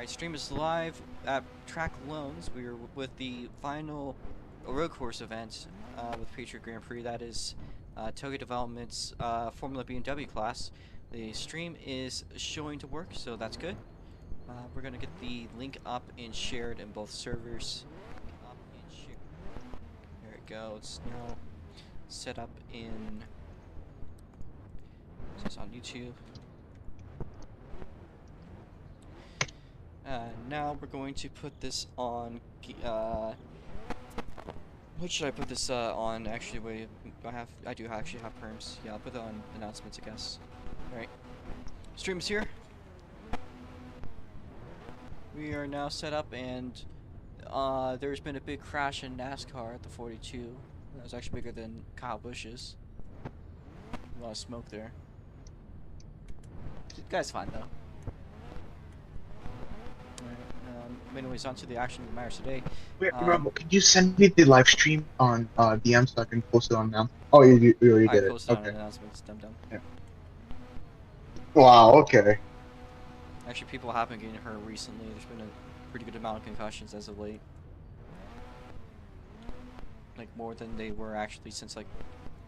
Alright, stream is live at Track Loans. We are with the final road course event with Patriot Grand Prix. That is Tokyo Development's Formula BMW class. The stream is showing to work, so that's good. We're going to get the link up and shared in both servers. There we go. It's now set up in... It's on YouTube. Now we're going to put this on, what should I put this on? Actually, wait, I do actually have perms. Yeah, I'll put that on announcements, I guess. Alright, stream is here. We are now set up, and there's been a big crash in NASCAR at the 42. That was actually bigger than Kyle Busch's. A lot of smoke there. The guy's fine though. Anyways, on to the action that matters today. Wait, Rumble, could you send me the live stream on DM so I can post it on now? Oh, you already did it. I posted okay. on announcements, dum-dum. Yeah. Wow, okay. Actually, people have been getting hurt recently. There's been a pretty good amount of concussions as of late. Like, more than they were actually since, like,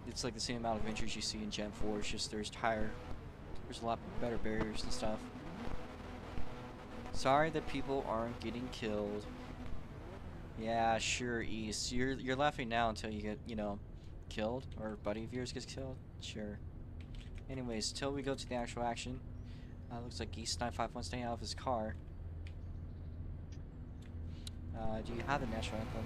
it's like the same amount of injuries you see in Gen 4. It's just there's a lot better barriers and stuff. Sorry that people aren't getting killed. Yeah, sure, East. You're laughing now until you get, you know, killed, or a buddy of yours gets killed. Sure. Anyways, till we go to the actual action. Looks like East 951 staying out of his car. Do you have the national anthem?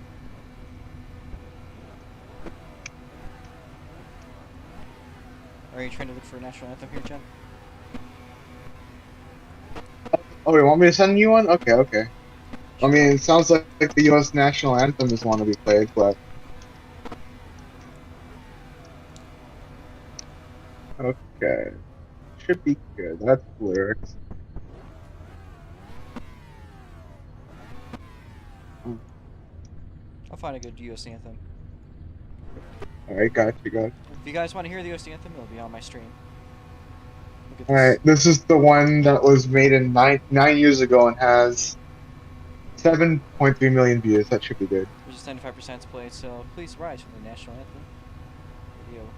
Are you trying to look for a national anthem here, Jen? Oh, you want me to send you one? Okay, okay. I mean, it sounds like the U.S. national anthem is one to be played, but... Okay. Should be good. That's the lyrics. I'll find a good U.S. anthem. Alright, got you. If you guys want to hear the U.S. anthem, it'll be on my stream. Alright, this is the one that was made in nine years ago and has 7.3 million views. That should be good. There's just 95% played, so please rise for the national anthem. Video.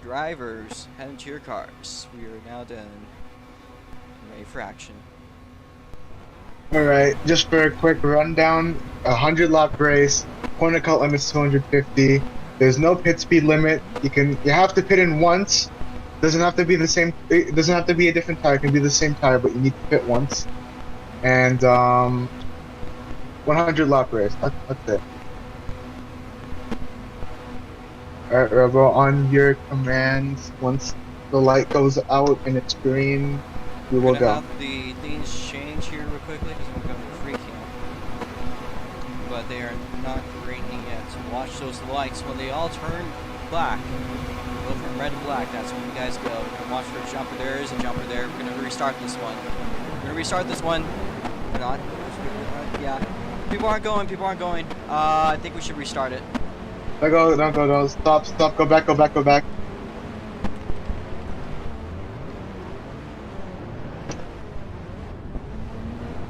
Drivers, head into your cars. We are now done. Ready for action. Alright, just for a quick rundown, 100-lap race, corner cut limit's 250. There's no pit speed limit. You have to pit in once. Doesn't have to be the same. It doesn't have to be a different tire. It can be the same tire, but you need to pit once. And 100-lap race. That's it. Alright, Rebel, on your commands, once the light goes out and it's green, we will go. Have the things change here real quickly because we're going to free camp. But they are not green yet. So watch those lights. When they all turn black, go from red to black, that's when you guys go. We're going to watch for a jumper. There is a jumper there. We're going to restart this one. We're going to restart this one. We're not. Yeah. People aren't going. People aren't going. I think we should restart it. Don't go. Stop. Go back.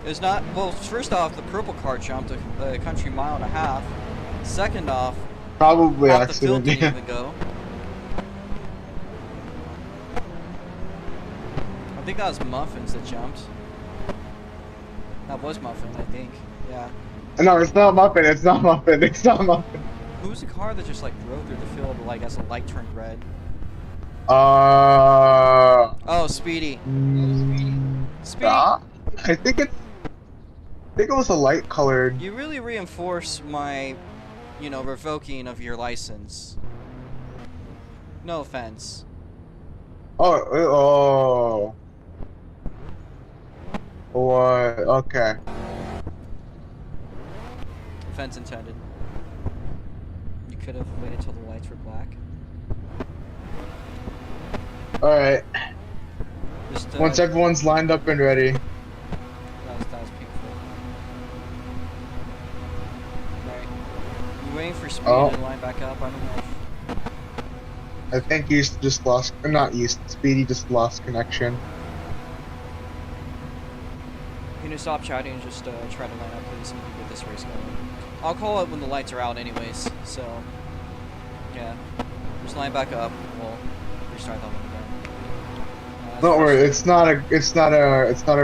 It's not, well, first off, the purple car jumped a country mile and a half. Second off, Probably half the field accident. didn't Yeah. even go. I think that was Muffins that jumped. That was Muffin, I think. Yeah. No, it's not Muffin. It's not Muffin. It's not Muffin. Who's the car that just like drove through the field like as the light turned red? Oh, Speedy. Speedy. I think it was a light colored. You really reinforce my, you know, revoking of your license. No offense. Oh. What? Okay. Offense intended. You could have waited till the lights were black. Alright. Just, Once everyone's lined up and ready. That was painful. Right. You waiting for Speedy to line back up? I don't know if... I think East just lost, or not East, Speedy just lost connection. You know, stop chatting and just try to line up please and get this race going. I'll call it when the lights are out anyways, so... Yeah. Just line back up, we'll restart that one again. Don't worry, it's not a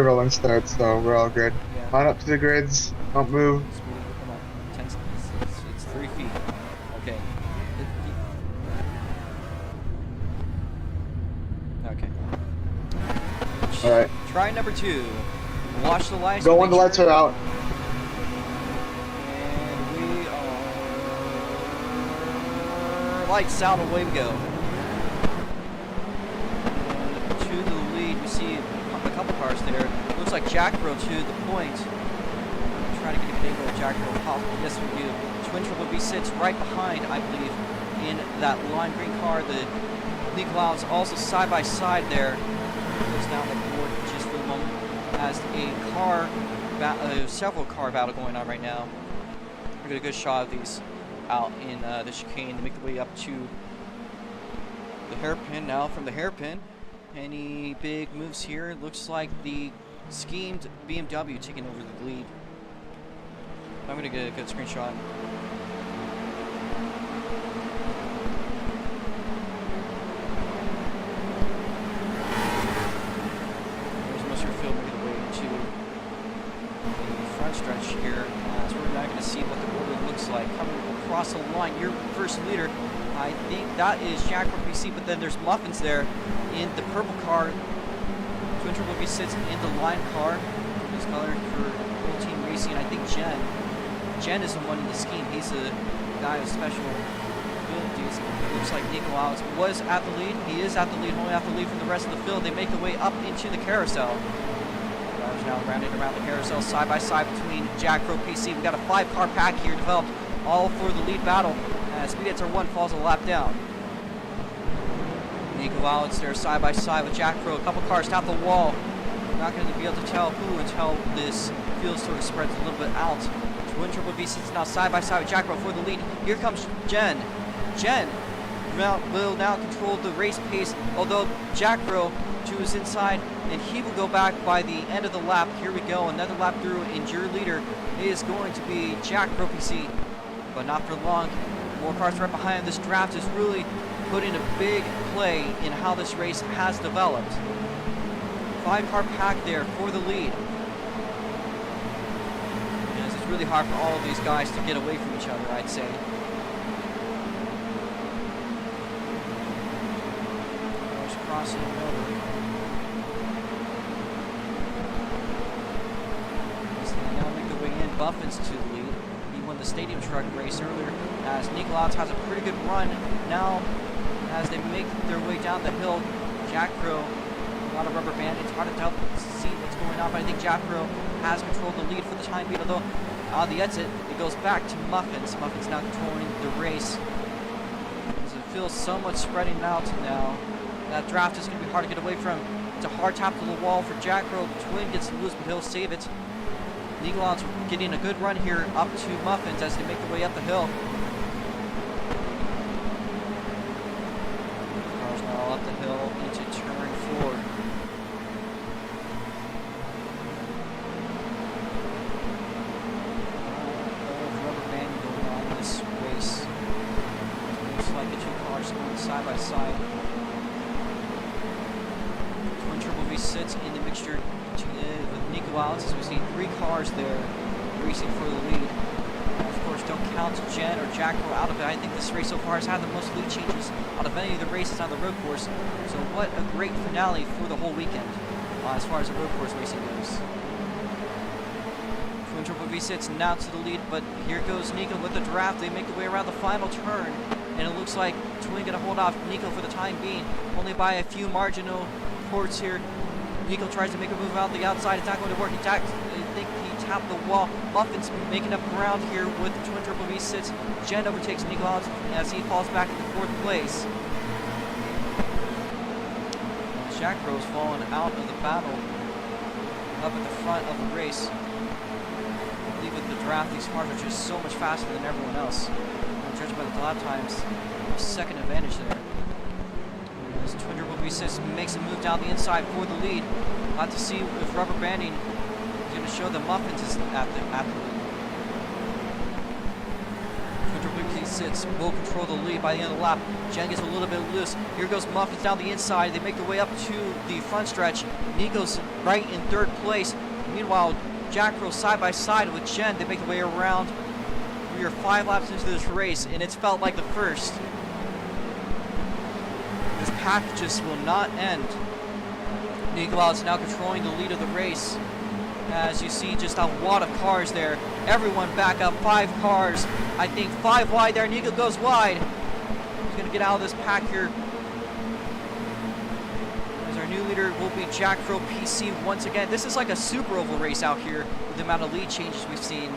rolling start, so we're all good. Yeah. Line up to the grids, don't move. Speedy, come on. It's 3 feet. Okay. Okay. Alright. Try number 2. Watch the lights. Go when the lights are out. And we are... Lights out, away we go. And to the lead, we see a couple cars there. Looks like Jackro to the point. Trying to get a big old Jackro pop. Yes, we do. Twin Triple B sits right behind, I believe, in that lime green car. The Lee Clouds also side by side there. Goes down the board just for the moment. As a car, several car battle going on right now. We got a good shot of these out in the chicane to make the way up to the hairpin. Now from the hairpin, any big moves here? Looks like the schemed BMW taking over the lead. I'm gonna get a good screenshot. Stretch here, so we're not going to see what the order looks like. Coming across the line, your first leader, I think that is Jackro PC, but then there's Muffins there in the purple car. Twin Triple B sits in the line car. This color for Full Team Racing. I think Jen is the one in the scheme. He's a guy with special abilities. It looks like Nicolaus was at the lead. He is at the lead, only at the lead from the rest of the field. They make their way up into the carousel. Now rounding around the carousel side by side between Jackro PC. We've got a 5-car pack here developed all for the lead battle as Speed Answer 1 falls a lap down. Nico Alex there side by side with Jackro. A couple cars tap the wall. We're not going to be able to tell who until this field sort of spreads a little bit out. Twin Triple B sits now side by side with Jackro for the lead. Here comes Jen. Jen will now control the race pace, although Jackro to his inside, and he will go back by the end of the lap. Here we go, another lap through, and your leader is going to be Jackro PC, but not for long. More cars right behind. This draft is really putting a big play in how this race has developed. 5-car pack there for the lead. And it's really hard for all of these guys to get away from each other, I'd say. Crossing over. As they now make their way in, Buffins to the lead. He won the stadium truck race earlier, as Nicolaus has a pretty good run now as they make their way down the hill. Jackro, a lot of rubber bandits, hard to tell, see what's going on, but I think Jackro has controlled the lead for the time being, although on the exit, it goes back to Muffins. Muffins now controlling the race. As it feels so much spreading out now. That draft is going to be hard to get away from. It's a hard tap to the wall for Jackro. Twin gets loose, but he'll save it. Nicolons getting a good run here up to Muffins as they make their way up the hill. Cars now up the hill into turn 4. sits in the mixture with Nico Alex, as we see 3 cars there racing for the lead. And of course, don't count Jen or Jacko out of it. I think this race so far has had the most lead changes out of any of the races on the road course. So what a great finale for the whole weekend as far as the road course racing goes. Twin Triple V sits now to the lead, but here goes Nico with the draft. They make their way around the final turn, and it looks like Twin going to hold off Nico for the time being, only by a few marginal ports here. Nico tries to make a move out the outside. It's not going to work. I think he tapped the wall. Muffin's making up ground here with the Twin Triple V sits. Jen overtakes Nico out as he falls back into 4th place. Jack Rose falling out of the battle up at the front of the race. I believe with the draft, these cars are just so much faster than everyone else. Judged by the lap times, a second advantage there. As Twin Triple V sits makes a move down the inside for the lead. We'll have to see if rubber banding is going to show the Muffins is at the lead. Twin Triple V sits will control the lead by the end of the lap. Jen gets a little bit loose. Here goes Muffins down the inside. They make their way up to the front stretch. Nico's right in 3rd place. Meanwhile, Jack Rose side by side with Jen. They make their way around. We are 5 laps into this race, and it's felt like the first. This pack just will not end. Nico is now controlling the lead of the race. As you see, just a lot of cars there. Everyone back up, 5 cars. I think 5 wide there. Nico goes wide. He's going to get out of this pack here. As our new leader will be Jack Crow PC once again. This is like a super oval race out here with the amount of lead changes we've seen.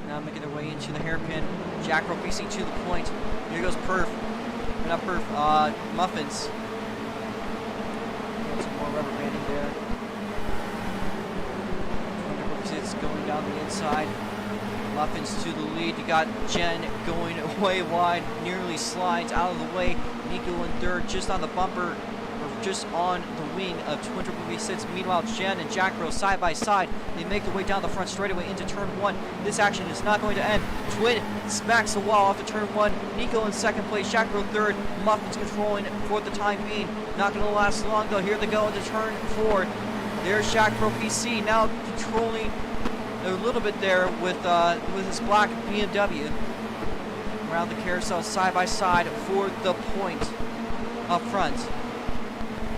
Now making their way into the hairpin. Jack Crow PC to the point. Here goes Perf. Not Perf, Muffins. Some more rubber banding there. It's going down the inside. Muffins to the lead. You got Jen going way wide, nearly slides out of the way. Nico in 3rd, just on the bumper, or just on the wing of Twin Triple V sits. Meanwhile, Jen and Jack Rose side by side. They make their way down the front straightaway into turn 1. This action is not going to end. Twin smacks the wall off to turn 1. Nico in 2nd place, Jack Rose 3rd. Muffins controlling for the time being. Not going to last long though. Here they go into turn 4. There's Jack Pro PC now controlling a little bit there with his black BMW around the carousel side by side for the point up front.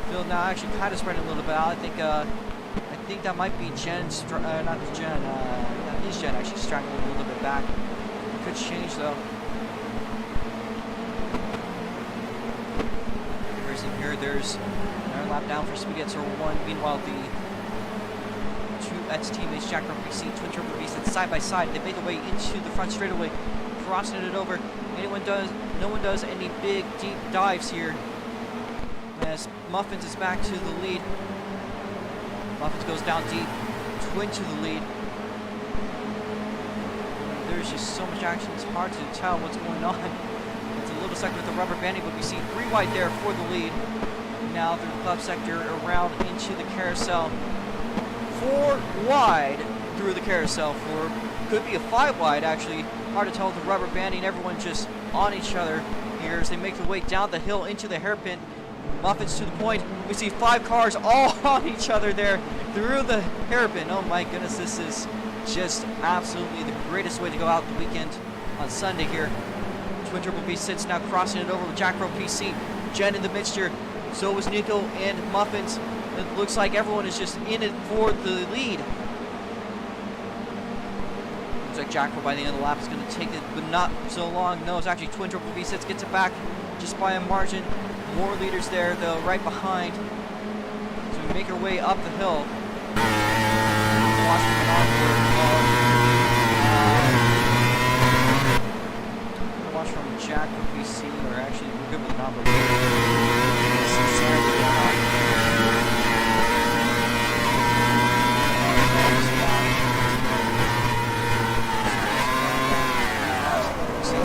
Field now actually kind of spreading a little bit out. I think that might be Jen's, not Jen. That is Jen actually straggling a little bit back. Could change though. Racing here, there's another lap down for Spaghetti 1. Meanwhile, the 2 ex-teammates, Jack Rumpy C, Twin Triple V, side by side. They make their way into the front straightaway, crossing it over. No one does any big deep dives here. As Muffins is back to the lead. Muffins goes down deep. Twin to the lead. There's just so much action, it's hard to tell what's going on. It's a little second with the rubber banding, but we see 3 wide there for the lead. Now through the club sector, around into the carousel. 4 wide through the carousel. Could be a 5 wide actually. Hard to tell with the rubber banding. Everyone just on each other here as they make their way down the hill into the hairpin. Muffins to the point. We see 5 cars all on each other there through the hairpin. Oh my goodness, this is just absolutely the greatest way to go out the weekend on Sunday here. Twin Triple V sits now crossing it over with Jack Pro PC. Jen in the mixture. So was Nico and Muffins. It looks like everyone is just in it for the lead. Looks like Jack Pro by the end of the lap is going to take it, but not so long. No, it's actually Twin Triple V sits, gets it back just by a margin. More leaders there, though, right behind. So we make our way up the hill. Watch from an onboard watch from Jack or PC, or actually we're good with an onboard.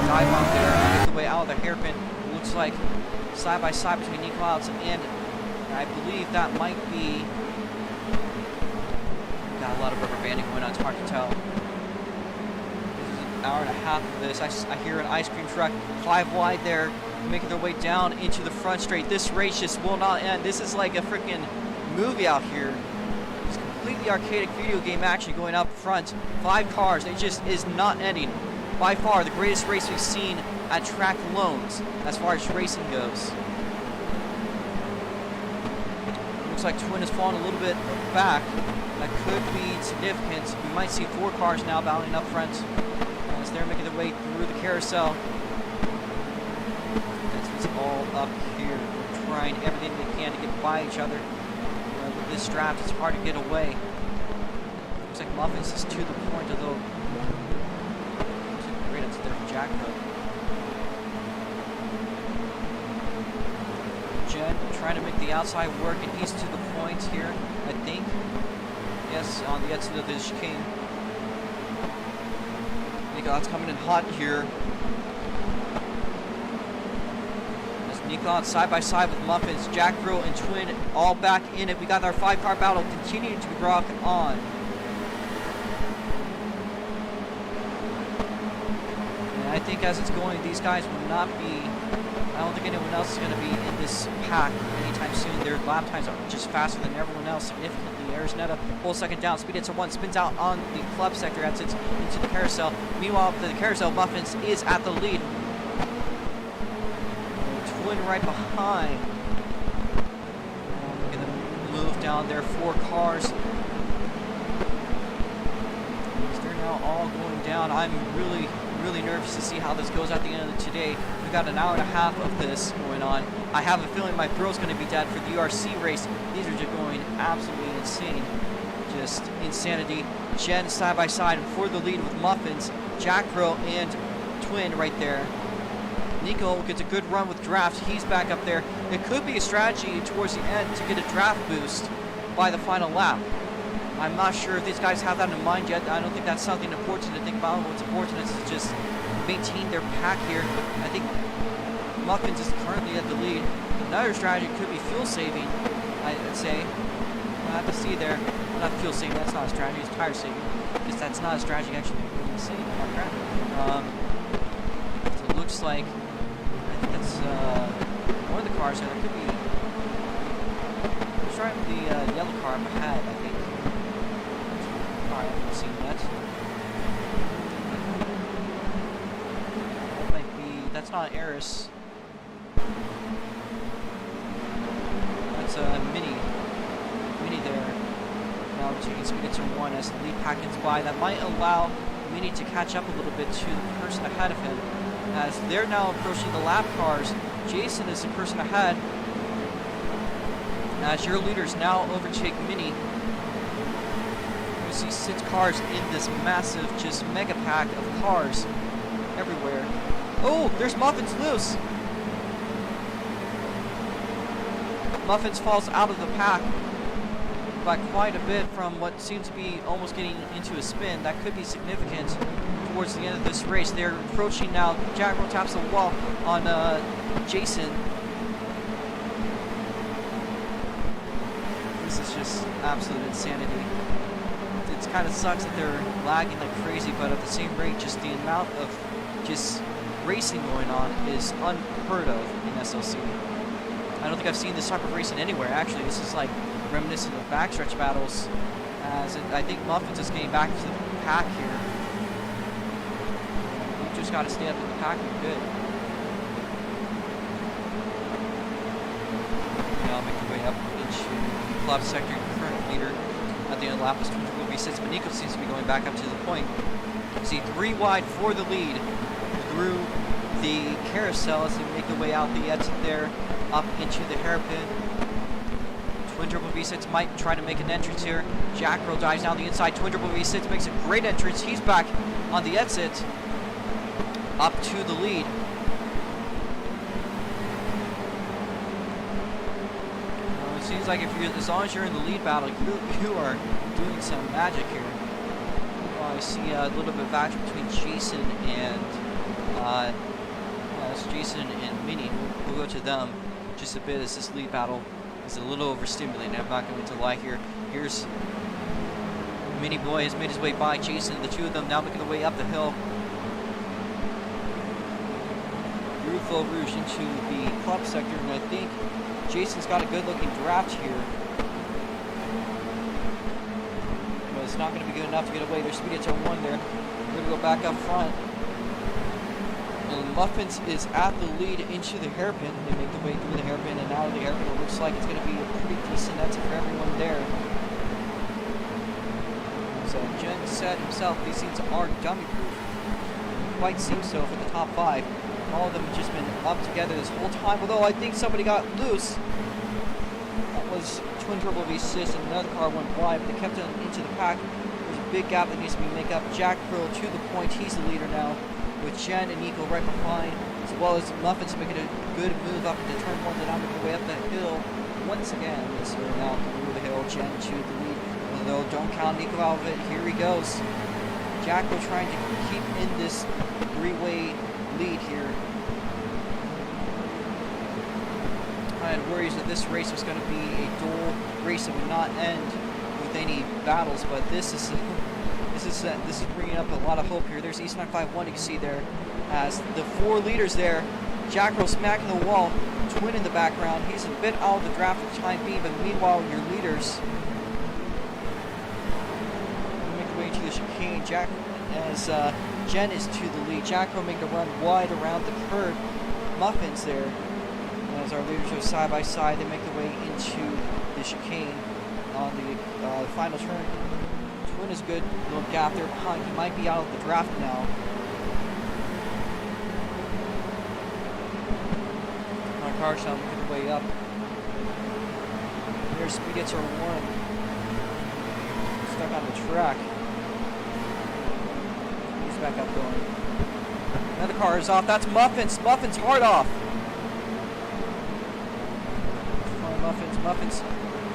Dive out there, make the way out of the hairpin. Looks like side by side between Nico Alex and I believe that might be. Got a lot of rubber banding going on, it's hard to tell. hour and a half of this. I hear an ice cream truck 5 wide there, making their way down into the front straight. This race just will not end. This is like a freaking movie out here. It's completely arcadic video game action going up front. 5 cars. It just is not ending. By far the greatest race we've seen at track loans as far as racing goes. Looks like Twin has fallen a little bit back. That could be significant. We might see 4 cars now battling up front as they're making their way through the carousel. It's all up here. They're trying everything they can to get by each other. With this draft, it's hard to get away. Looks like Muffins is to the point, although great into there from Jack Rowe. Jen trying to make the outside work, and he's to the point here, I think. Yes, on the exit of the chicane. Nikon's coming in hot here. As Nikon side by side with Muffins, Jack Rowe and Twin all back in it. We got our 5-car battle continuing to rock on. And I think as it's going, these guys will not be. I don't think anyone else is going to be in this pack anytime soon. Their lap times are just faster than everyone else significantly. Arizoneta pulls second down, speed into 1, spins out on the club sector, exits into the carousel. Meanwhile, the carousel, Muffins is at the lead. Twin right behind. Look at them move down there, 4 cars. They're now all going down. I'm really nervous to see how this goes at the end of today. We've got an hour and a half of this going on. I have a feeling my throat's going to be dead for the URC race. These are just going absolutely insane. Just insanity. Jen side by side for the lead with Muffins, Jack Rowe and Twin right there. Nico gets a good run with draft. He's back up there. It could be a strategy towards the end to get a draft boost by the final lap. I'm not sure if these guys have that in mind yet. I don't think that's something important to think about. What's important is to just maintain their pack here. I think Muffins is currently at the lead. Another strategy could be fuel saving, I'd say. We'll have to see there. Not fuel saving, that's not a strategy, it's tire saving. Because that's not a strategy actually really saving on track. So it looks like, I think that's one of the cars there. It could be. Let's try with the yellow car up ahead, I think. Alright, I haven't seen that. That might be. That's not Eris. That's a Mini. Mini there. Now taking speed into 1 as the lead packets by. That might allow Mini to catch up a little bit to the person ahead of him. As they're now approaching the lap cars, Jason is the person ahead. As your leaders now overtake Mini. You see 6 cars in this massive, just mega pack of cars everywhere. Oh, there's Muffins loose. Muffins falls out of the pack by quite a bit from what seems to be almost getting into a spin. That could be significant towards the end of this race. They're approaching now. Jack Rowe taps the wall on Jason. This is just absolute insanity. It kind of sucks that they're lagging like crazy, but at the same rate, just the amount of just racing going on is unheard of in SLC. I don't think I've seen this type of racing anywhere. Actually, this is like reminiscent of backstretch battles. As I think Muffins is getting back to the pack here. You just got to stay up in the pack and good. Now make your way up into the club sector. Current leader at the end of the lap is 246, but Nico seems to be going back up to the point. You see 3 wide for the lead through the carousel as they make their way out the exit there, up into the hairpin. Twin Turbo V6 might try to make an entrance here. Jack Rowe dives down the inside. Twin Turbo V6 makes a great entrance. He's back on the exit, up to the lead. It seems like if you, as long as you're in the lead battle, you are doing some magic here. Well, I see a little bit of action between Jason and Jason and Mini. We'll go to them just a bit as this lead battle is a little overstimulating. I'm not going to lie here. Here's Mini Boy has made his way by Jason. The two of them now making their way up the hill. Faux Rouge into the club sector, and I think Jason's got a good-looking draft here. But it's not going to be good enough to get away. Their speed gets on 1 there. We're going to go back up front. And Muffins is at the lead into the hairpin. They make the way through the hairpin and out of the hairpin. It looks like it's going to be a pretty decent exit for everyone there. So Jen said himself, these things are dummy-proof. Quite seems so for the top 5. All of them have just been up together this whole time. Although I think somebody got loose. That was twin turbo V6 and another car went wide, but they kept it into the pack. There's a big gap that needs to be made up. Jack Pearl to the point. He's the leader now, with Jen and Nico right behind, as well as Muffins making a good move up into turn 1, then on the way up the hill once again. So now through the hill, Jen to the lead. Although don't count Nico out of it. Here he goes. Jacko trying to keep in this 3-way lead here. I had worries that this race was going to be a dull race that would not end with any battles, but this is bringing up a lot of hope here. There's East 951 you can see there, as the 4 leaders there. Jacko smacking the wall, Twin in the background. He's a bit out of the draft for the time being, but meanwhile your leaders make their way to the chicane. Jen is to the lead. Jacko making a run wide around the curve. Muffins there. As our leaders go side by side, they make their way into the chicane on the final turn. Twin is good. Little gap there behind. He might be out of the draft now. My car's now making their way up. Their speed gets are 1. Stuck on the track. He's back up going. Another car is off. That's Muffins. Muffins hard off. Muffins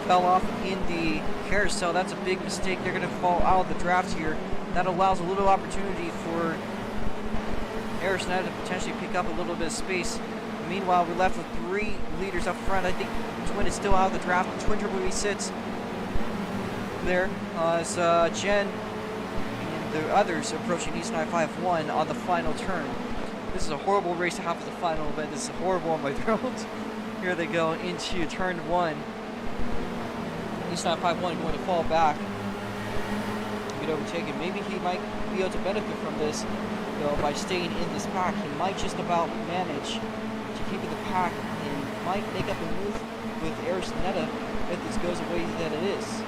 fell off in the carousel. That's a big mistake. They're going to fall out of the draft here. That allows a little opportunity for Arizona to potentially pick up a little bit of space. Meanwhile, we're left with 3 leaders up front. I think Twin is still out of the draft. Twin Turbo V6 there as Jen and the others approaching East 951 on the final turn. This is a horrible race to have for the final event. This is horrible on my throat. Here they go into turn 1. East 951 going to fall back. Get overtaken. Maybe he might be able to benefit from this, though, by staying in this pack. He might just about manage to keep in the pack and might make up a move with Arizona if this goes the way that it is.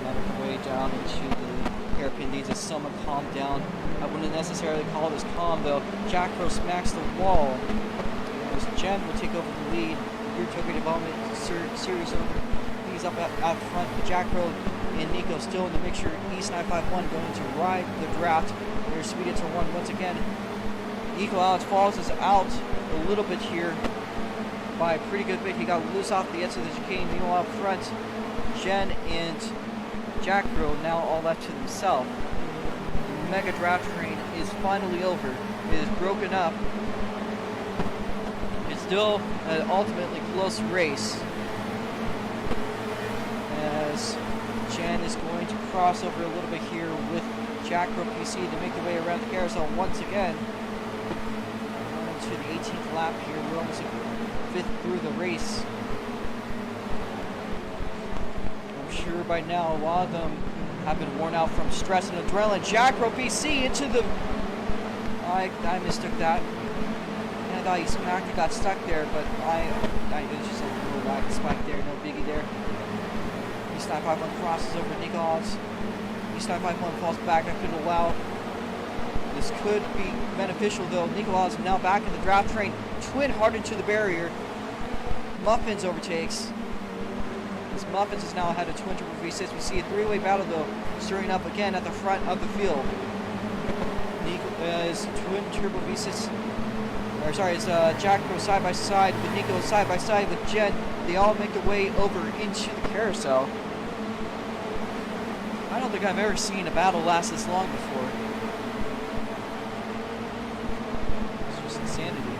Another way down into the hairpin needs a somewhat calm down. I wouldn't necessarily call this calm though. Jack Crow smacks the wall. As Jen will take over the lead. Your Tokyo Development Series over. He's up out front. But Jack Crow and Nico still in the mixture. East 951 going to ride the draft. Their speed gets to 1 once again. Nico Alex Falls is out a little bit here by a pretty good bit. He got loose off the edge of the chicane. Meanwhile up front, Jen and Jack Crow now all left to themselves. The mega draft train is finally over. It is broken up. It's still an ultimately close race, as Jen is going to cross over a little bit here with Jack Crow PC to make their way around the carousel once again. On to the 18th lap here. We're almost 5th through the race. Sure by now a lot of them have been worn out from stress and adrenaline. Jack Crow PC into the... I mistook that. And I thought he smacked it, got stuck there, but it was just a little wide spike there, no biggie there. East 951 crosses over Nicholas. East 951 falls back. I could allow. This could be beneficial though. Nicholas now back in the draft train. Twin hard into the barrier. Muffins overtakes. Muffins is now ahead of Twin Turbo V6. We see a 3-way battle though stirring up again at the front of the field. Is Twin Turbo V6, or sorry, it's Jack Crow side by side with Nico side by side with Jen. They all make their way over into the carousel. I don't think I've ever seen a battle last this long before. It's just insanity.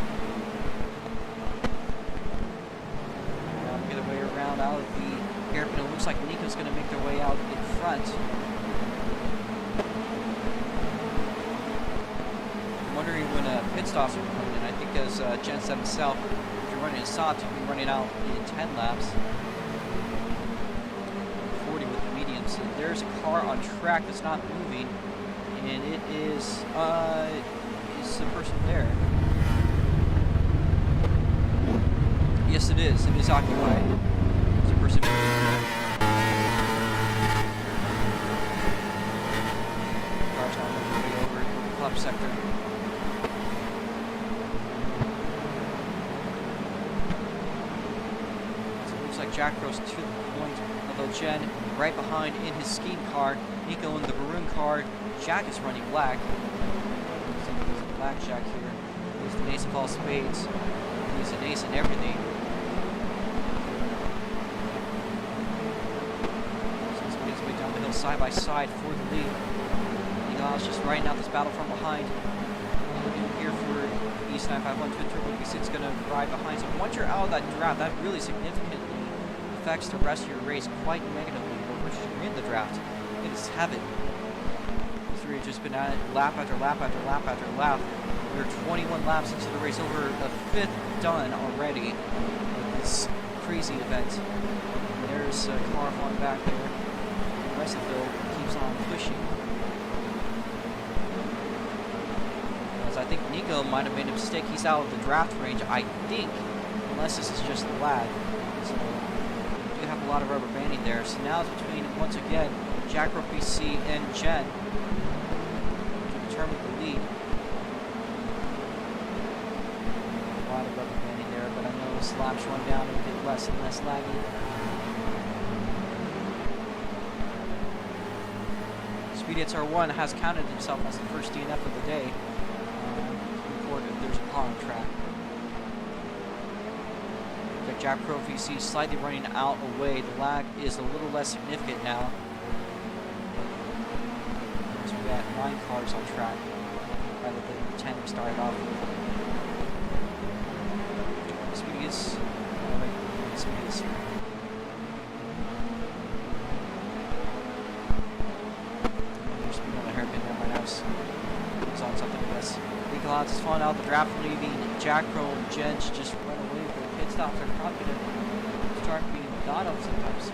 Now we get our way around out of the hairpin. It looks like Nico's going to make their way out in front. I'm wondering when pit stops are coming in. I think as Gen 7 South, if you're running in soft, you can be running out in 10 laps. 40 with the mediums. And there's a car on track that's not moving, and it is the person there. Yes, it is. It is occupied. There's a person moving. Car's not moving over the club sector. Jack Rose to the point of the Gen right behind in his scheme car. Nico in the maroon car. Jack is running black. There's a black Jack here. He's the ace of all spades. He's an ace in everything. So he's making his way down the hill side by side for the lead. Nico's just riding out this battle from behind. Looking here for East 951 Twin Turbo because it's going to ride behind. So once you're out of that draft, that really significantly affects the rest of your race quite negatively. But once you're in the draft, it is heaven. The three have just been at it lap after lap after lap after lap. We're 21 laps into the race, over a fifth done already with this crazy event. And there's a car flying back there. The rest of the field keeps on pushing. As I think Nico might have made a mistake. He's out of the draft range, I think, unless this is just the lag. So we do have a lot of rubber banding there. So now it's between, once again, Jack Rowe PC and Jen to determine the lead. A lot of rubber banding there, but I know as laps run down and get less and less laggy. Speedy R1 has counted himself as the first DNF of the day. There's a car on track. But Jack Pro VC slightly running out away. The lag is a little less significant now. So we got 9 cars on track rather than 10 we started off with. Speedy is. Speedy is here. There's Speedy on the hairpin there. My house is on something like this. Nicolas is falling out the draft, leaving Jack Crow and Jen to just run away. The pit stops are probably going to start being thought of sometimes.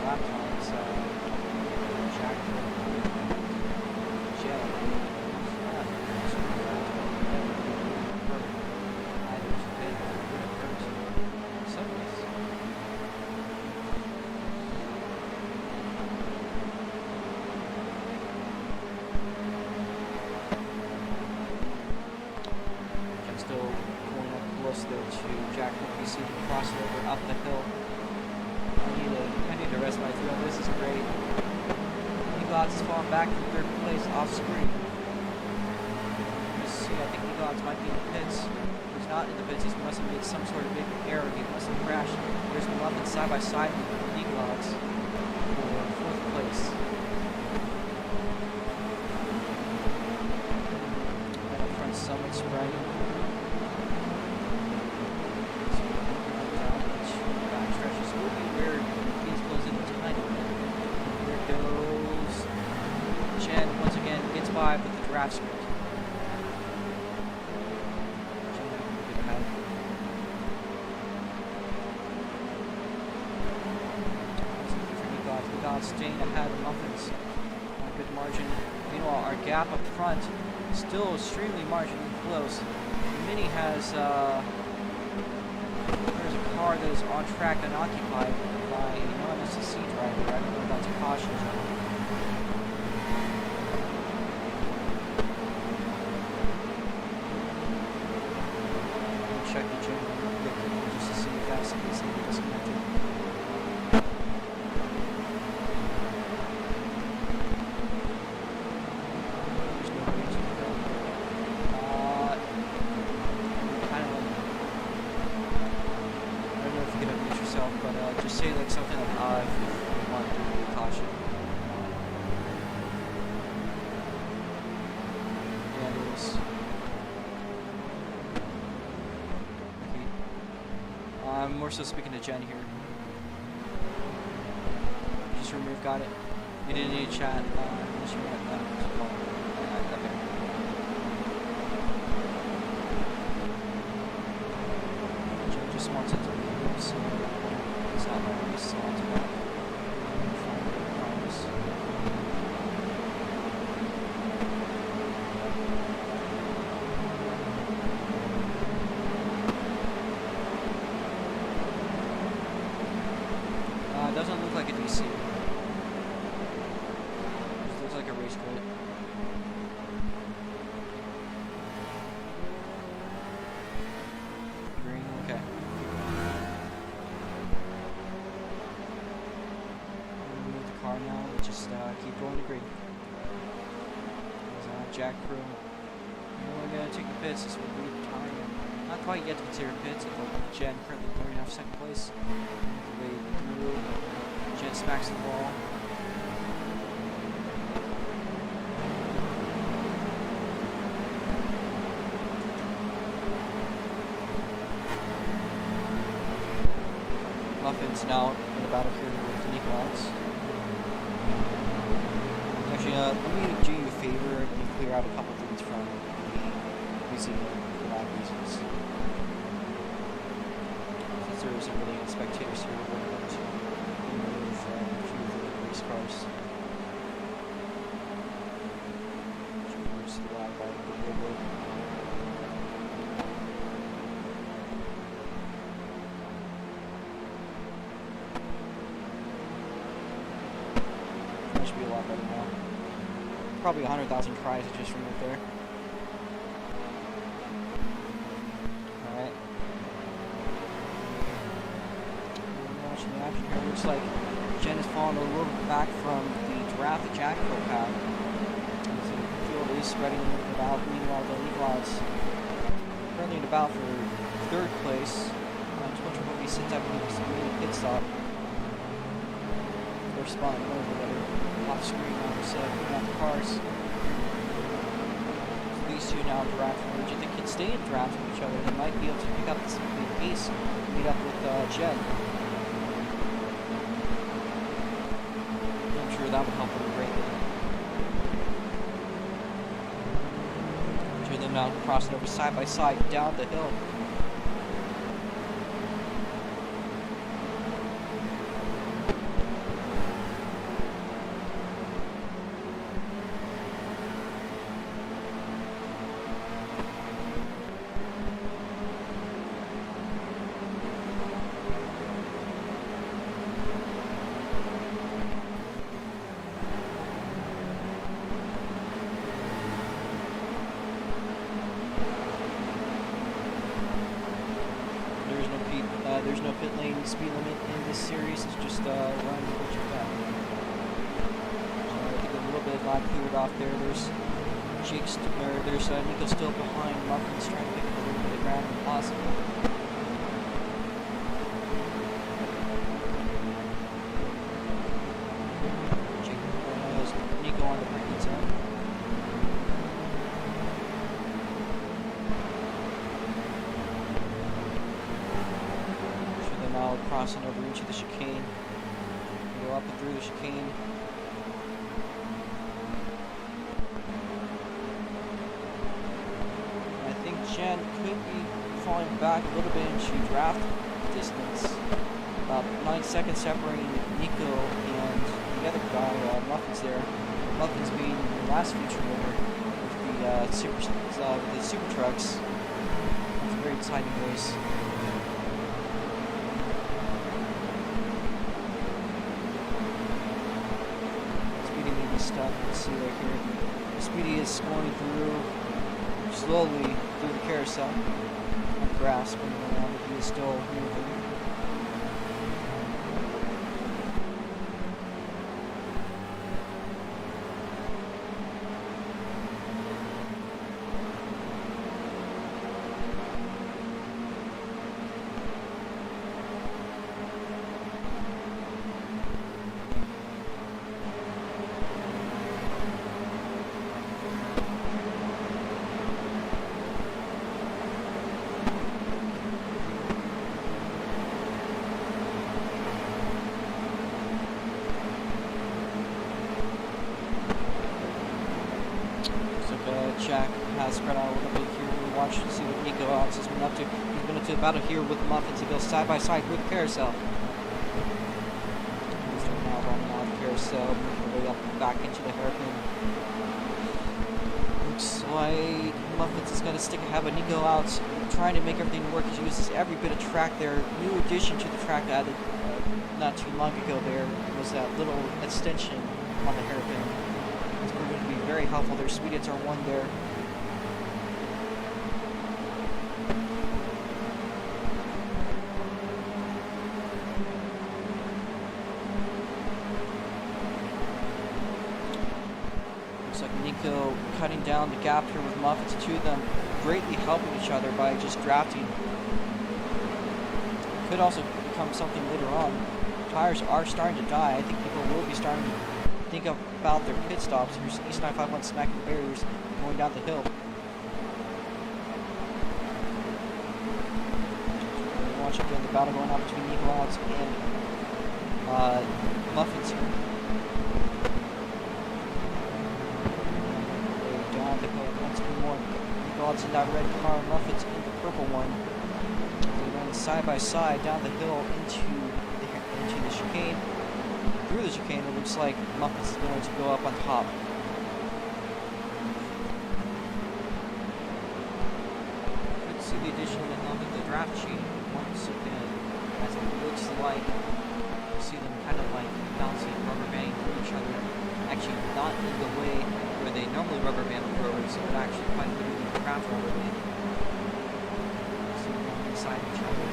Lap times, Jack Crow, Jen. To Jack PC to cross it over up the hill. I need to rest my throat. This is great. Nicolas is falling back from third place off screen. You see, I think Nicolas might be in the pits. He's not in the pits. He must have made some sort of big error. He must have crashed. There's Muffin side by side with Nicolas for fourth place. And up front, Summit's right. With the draft sprint. Nicolas staying ahead of Muffins on a good margin. Meanwhile, our gap up front still extremely marginally close. Mini has there's a car that is on track and occupied by a non-SLC driver. I don't know if that's a caution. Check the gym just to see if that's easily disconnected. There's no way to go. Kind of like, I don't know if you can unmute yourself, but just say like something like, if you want to do caution. we're still speaking to Jen here. Just remove, got it. You didn't need to chat. Unless you want that. Okay. Jen just wants it to leave, so it's not my race, so I'll do that. It doesn't look like a DC. It looks like a race crit. Green, okay. Move the car now, we'll just keep going to green. Jack Crew. We're gonna take the pits, this will be time. Not quite yet to consider pits, but Jen currently clearing off second place. Jen smacks the wall. Muffin's now in the battle here with Nicholas. Actually, let me do you a favor and clear out a couple things from the museum for lab reasons. Since there isn't really any spectators here, we're going to remove a few of the race cars. Towards the lab by the river. That should be a lot better now. Probably 100,000 tries to just remove there. Alright. Watching the action here, looks like Jen has fallen a little bit back from the draft that Jack Crow had. So the field is spreading about. Meanwhile, the Nicholas currently in the battle for third place. Twitch will be sent up in the pit stop. They're spawning over there. Off screen now, so putting out the cars. So these two now draft from each. If they can stay in draft with each other, they might be able to pick up the pace and meet up with Jen. I'm sure that would help them greatly. Two of them now crossing over side by side down the hill. There's no pit lane speed limit in this series. It's just run what you got. So I think a little bit of line cleared off there. There's Nico still behind. Muffin's trying to pick up a little bit of ground if possible. Nico on the braking zone. Now crossing over into the chicane. Go up and through the chicane. And I think Jen could be falling back a little bit into draft distance. About 9 seconds separating Nico and the other guy, Muffin's there. Muffin's being the last feature winner with the SuperTrucks. It's a very exciting race. Stuff. Let's see right here. Speedy is going through slowly through the carousel on the grass, spinning around, but he is still moving. Jack has spread out a little bit here. We watch to see what Nico Alex has been up to. He's been into a battle here with Muffins. He goes side by side with Carousel. He's now running out of Carousel, making way up back into the hairpin. Looks like Muffins is going to stick ahead, but Nico Alex trying to make everything work. He uses every bit of track there. New addition to the track added not too long ago there was that little extension on the hairpin. It's going to be very helpful. Their speed are one there. Looks like Nico cutting down the gap here with Muffins, two of them greatly helping each other by just drafting. Could also become something later on. Tires are starting to die. I think people will be starting to think about their pit stops. Here's East 951 smacking the barriers going down the hill. Watch again the battle going on between Nico Alex and Muffins here. Down the hill once more. Nico Alex in that red car, Muffins in the purple one. They run side by side down the hill into the chicane. Through the chicane, it looks like Muffins is going to go up on top. Good to see the addition of the draft sheet once again, as it looks like you see them kind of like bouncing, rubber banding through each other. Actually, not in the way where they normally rubber band the pro racing, but actually quite literally craft rubber band. So they're inside each other.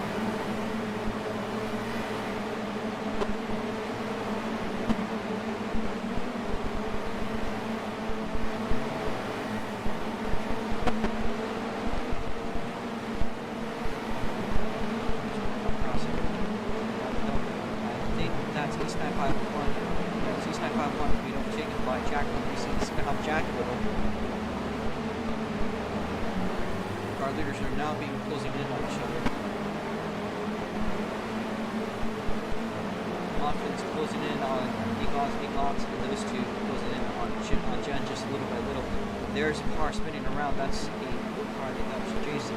There's a car spinning around. That's a car that was Jason.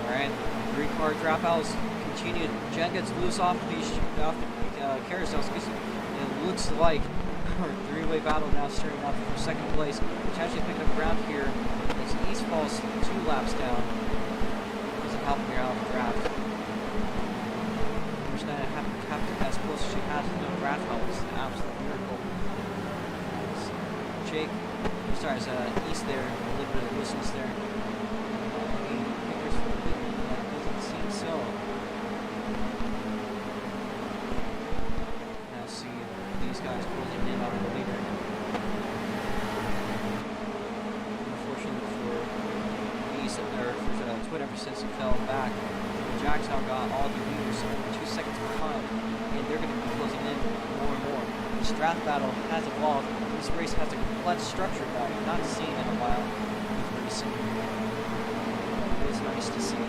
Alright, three-car dropouts continue. Jen gets loose off the carousel, excuse me. It looks like a three-way battle now starting out for second place. Potentially picking up ground here as East falls 2 laps down. Doesn't help me out of the draft. We're just gonna have to as close as she has to no draft help. It's an absolute miracle. Jake, sorry, East there, a little bit of looseness there. Fingers for the big one, that doesn't seem so. These guys closing in on the leader. Unfortunately for East, or for Twit, ever since he fell back, Jack's now got all the leaders, so 2 seconds behind, and they're going to be closing in more and more. This draft battle has evolved. This race has a complex structure that I've not seen in a while with racing. It is nice to see.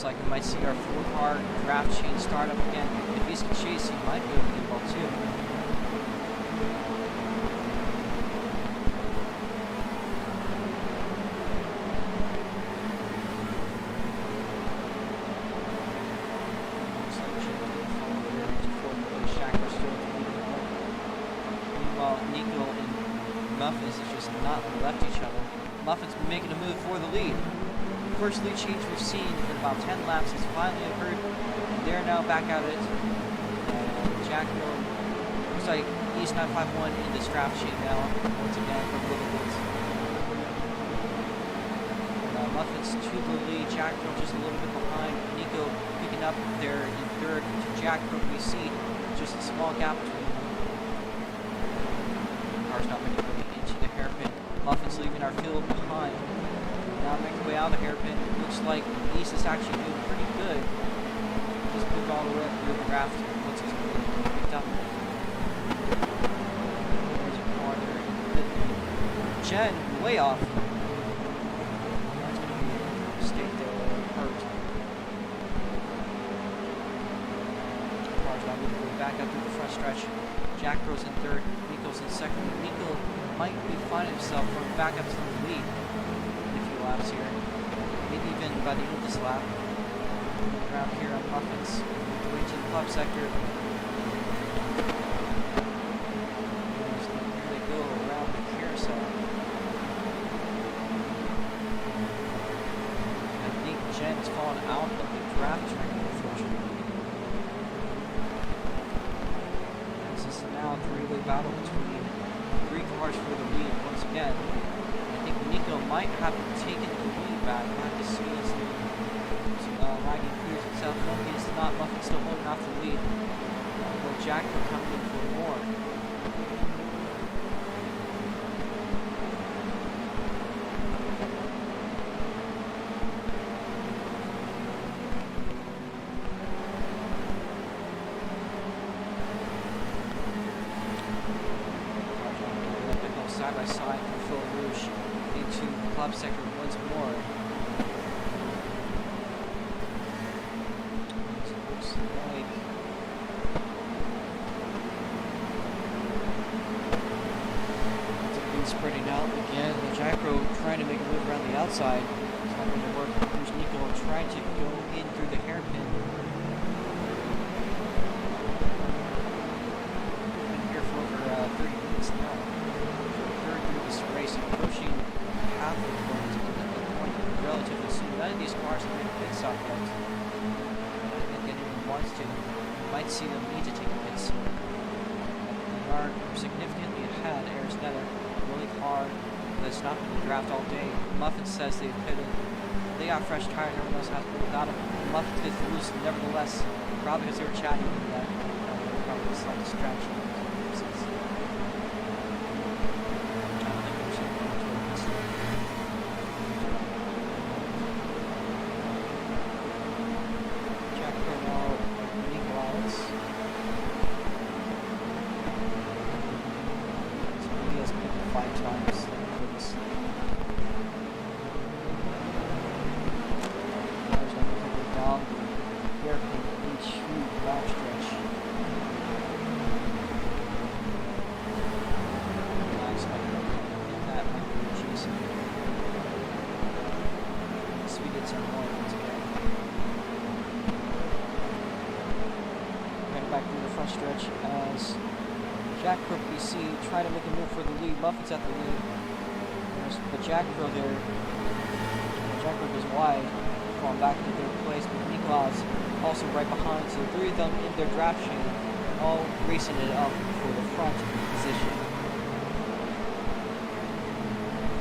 Like we might see our 4-car draft chain start up again. If he's can chase, he might be able to get well too. Looks like meanwhile, Nico and Muffins has just not left each other. Muffins been making a move for the lead. First lead change we've seen in about 10 laps has finally occurred. They're now back at it. Jack Hill looks like East 951 in this draft chain now, once again for a little bit. Muffins to the lead, Jack Hill just a little bit behind. Nico picking up there in third to Jack Hill. We see just a small gap between them. Car's not making it into the hairpin. Muffins leaving our field behind. Now making way out of the hairpin. It looks like East is actually doing pretty good. moved all the way up through the draft. Once he's picked up. There's a car there. Jen, way off. That's going to be a mistake there. Hurt. Car's now moving back up through the front stretch. Jack Rose in third. Nico's in second. Nico might be finding himself going back up to the lead in a few laps here. Maybe even by the end of this lap. Around here on Muffins. Way to the club sector. Here they go around the carousel. I think Jen's fallen out of the draft train, unfortunately. This is now a three-way battle between three cars for the lead once again. I think Nico might have taken the lead back. We'll have to see as lagging clears himself. No, he is not. Muffin still holding off the lead. But Jack will come in for more. Side by side for Phil Rouge into the club sector once more. So it looks like it's been spreading out again. The Jackro trying to make a move around the outside. It's not going to work. Here's Nico trying to go in through the hairpin. Been here for over 30 minutes now. This race approaching half of the point relatively soon. None of these cars have been pit stop yet. I don't think anyone wants to. You might see them need to take pits. They are significantly ahead. Air's Nether, really hard. That's not been draft all day. Muffin says they've pitted. They got fresh tires. Everyone else has been without them. Muffin gets loose, nevertheless. Probably because they were chatting with that. Probably a slight distraction. Stretch as Jack Crook BC trying to make a move for the lead. Muffin's at the lead. But Jack Crook there. Jack Crook is wide, falling back into third place. But Niklaus also right behind. So the three of them in their draft chain, all racing it up for the front position.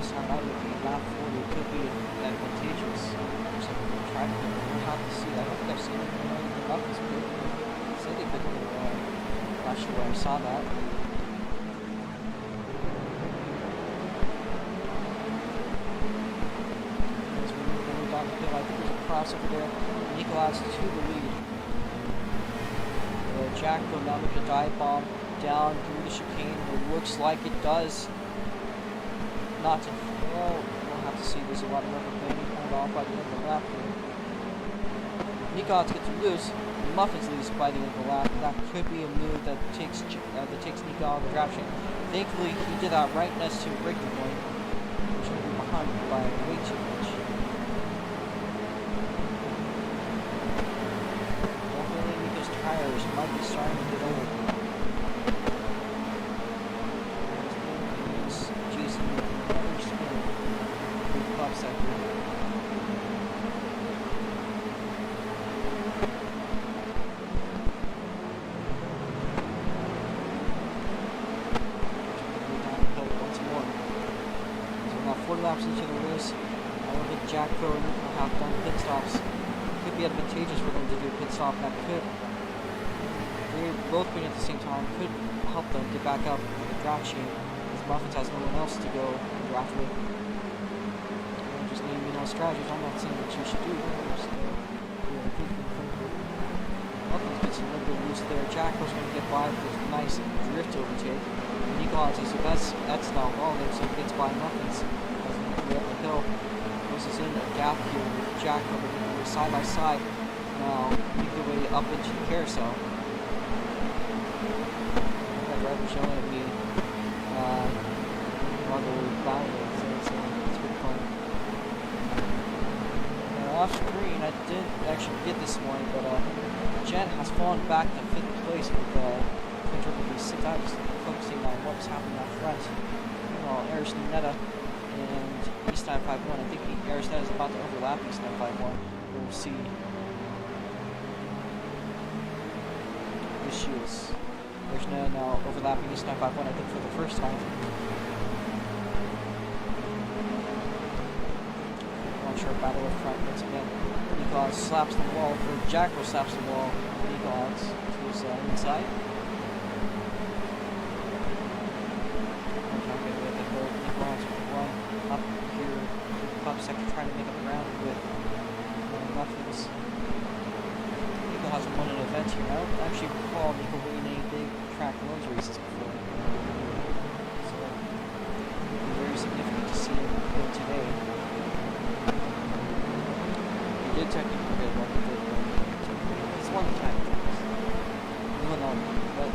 This time out would be lap 40. It could be advantageous. So we'll try to have to see. I don't think I've seen anything about this group. They could do not sure where I saw that. As we move down the hill, I think there's a crossover there. Niklaus to the lead. Jack will now make a dive bomb down through the chicane. It looks like it does not to. Well, we'll have to see. There's a lot of rubber banding pulled off by the end of the lap here. Niklaus gets loose. Muffins loose by the end of the lap. That could be a move that takes Nico out of the draft chain. Thankfully, he did that right next to breaking point, which will be behind by way too much. Definitely, Nico's tires might be starting to get old. There's Jason with another spin through the club sector. Laps into the race. I don't think Jack Crow and Nico have done pit stops. Could be advantageous for them to do a pit stop. That could, they're both being at the same time, could help them get back up the draft chain because Muffins has no one else to go draft with. Just naming strategies. I'm not saying that you should do. It's a little bit loose there. Jacko's going to get by with a nice drift overtake. Nico Hotz is the best. That's not well there, so he gets by Muffins. As he goes up the hill. Closes in a gap here with Jacko. They're going to go side by side. Now, make their way up into the carousel. That driver's yelling at me. On the battle, so it's pretty fun. Off screen, I didn't actually get this one, but Jen has fallen back to 5th place with Twin 6. I was focusing on what was happening out front. Meanwhile, Arisnetta and East 951. I think Arisnetta is about to overlap East 951. We'll see. Here she is. Arisnetta now overlapping East 951, I think, for the first time. Short battle up front once again. Nico Hotz slaps the wall, or Jacko slaps the wall. Nico Hotz to his inside. Nico Hotz will run up here to the top sector, trying to make up ground with Muffins. Nico Hotz won an event here. I don't actually recall Nico winning any big track roads races before. So it would be very significant to see him go today. Did technically get one of the it's one time things. Moving on, but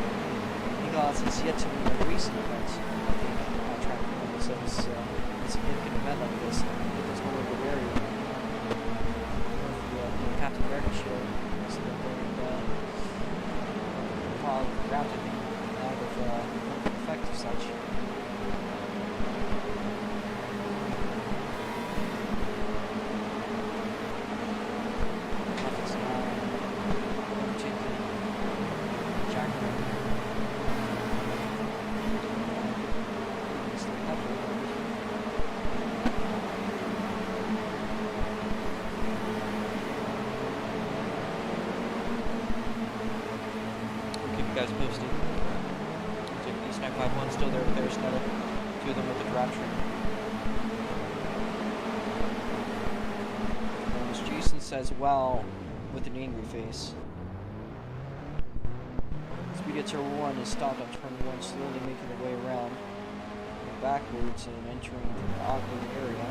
Nico Hotz has yet to win a recent event. I think track events, so it's a significant event like this. I think there's one over there. The Captain America show. So they're going ground, I think, out of effect of such. Guys posted. East 951 still there with Arisnetta. Two of them with the drivetrain. And as Jason says, wow, with an angry face. Speed Turbo 1 is stopped on turn 1, slowly making their way around backwards and entering the Outlaw area.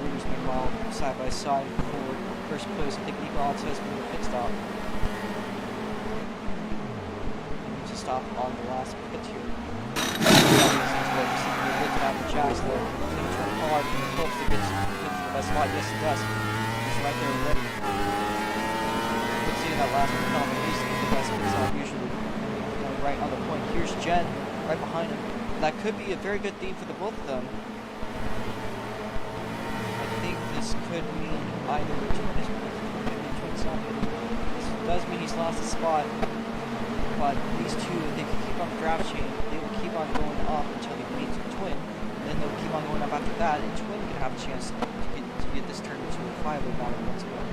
Leaders meanwhile side by side for first place. I think Nico Hotz has been the pit stop. To stop on the last pit here. Looking at the jacks there. He's going to turn hard and hopes to get to the best spot. Yes, it does. He's right there ready. You can see in that last combination the best pit stop usually. Right on the point. Here's Jen right behind him. That could be a very good theme for the both of them. This could mean either twin stop. This does mean he's lost a spot, but these two, if they can keep on the draft chain, they will keep on going up until they meet the twin, and then they'll keep on going up after that, and twin can have a chance to get this turned into a 5-way battle once again.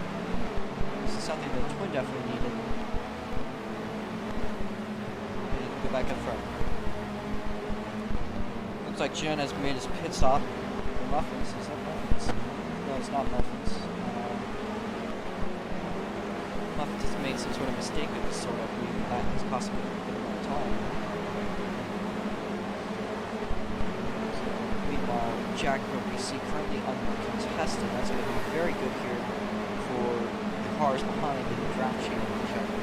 This is something that twin definitely needed. And go back up front. Looks like Jen has made his pit stop. Muffins, is that Muffins? No, it's not Muffins. Muffins has made some sort of mistake with this sort of believing that is possibly a good amount of time. Meanwhile, Jack BC currently uncontested. That's going to be very good here for the cars behind in the draft chain of each other.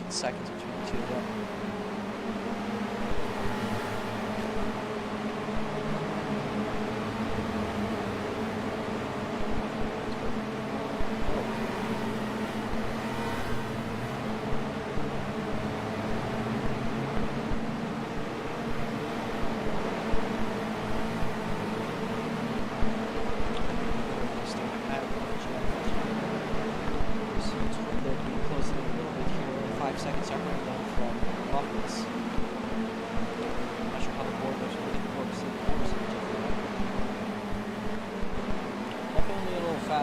Seconds between the two of them.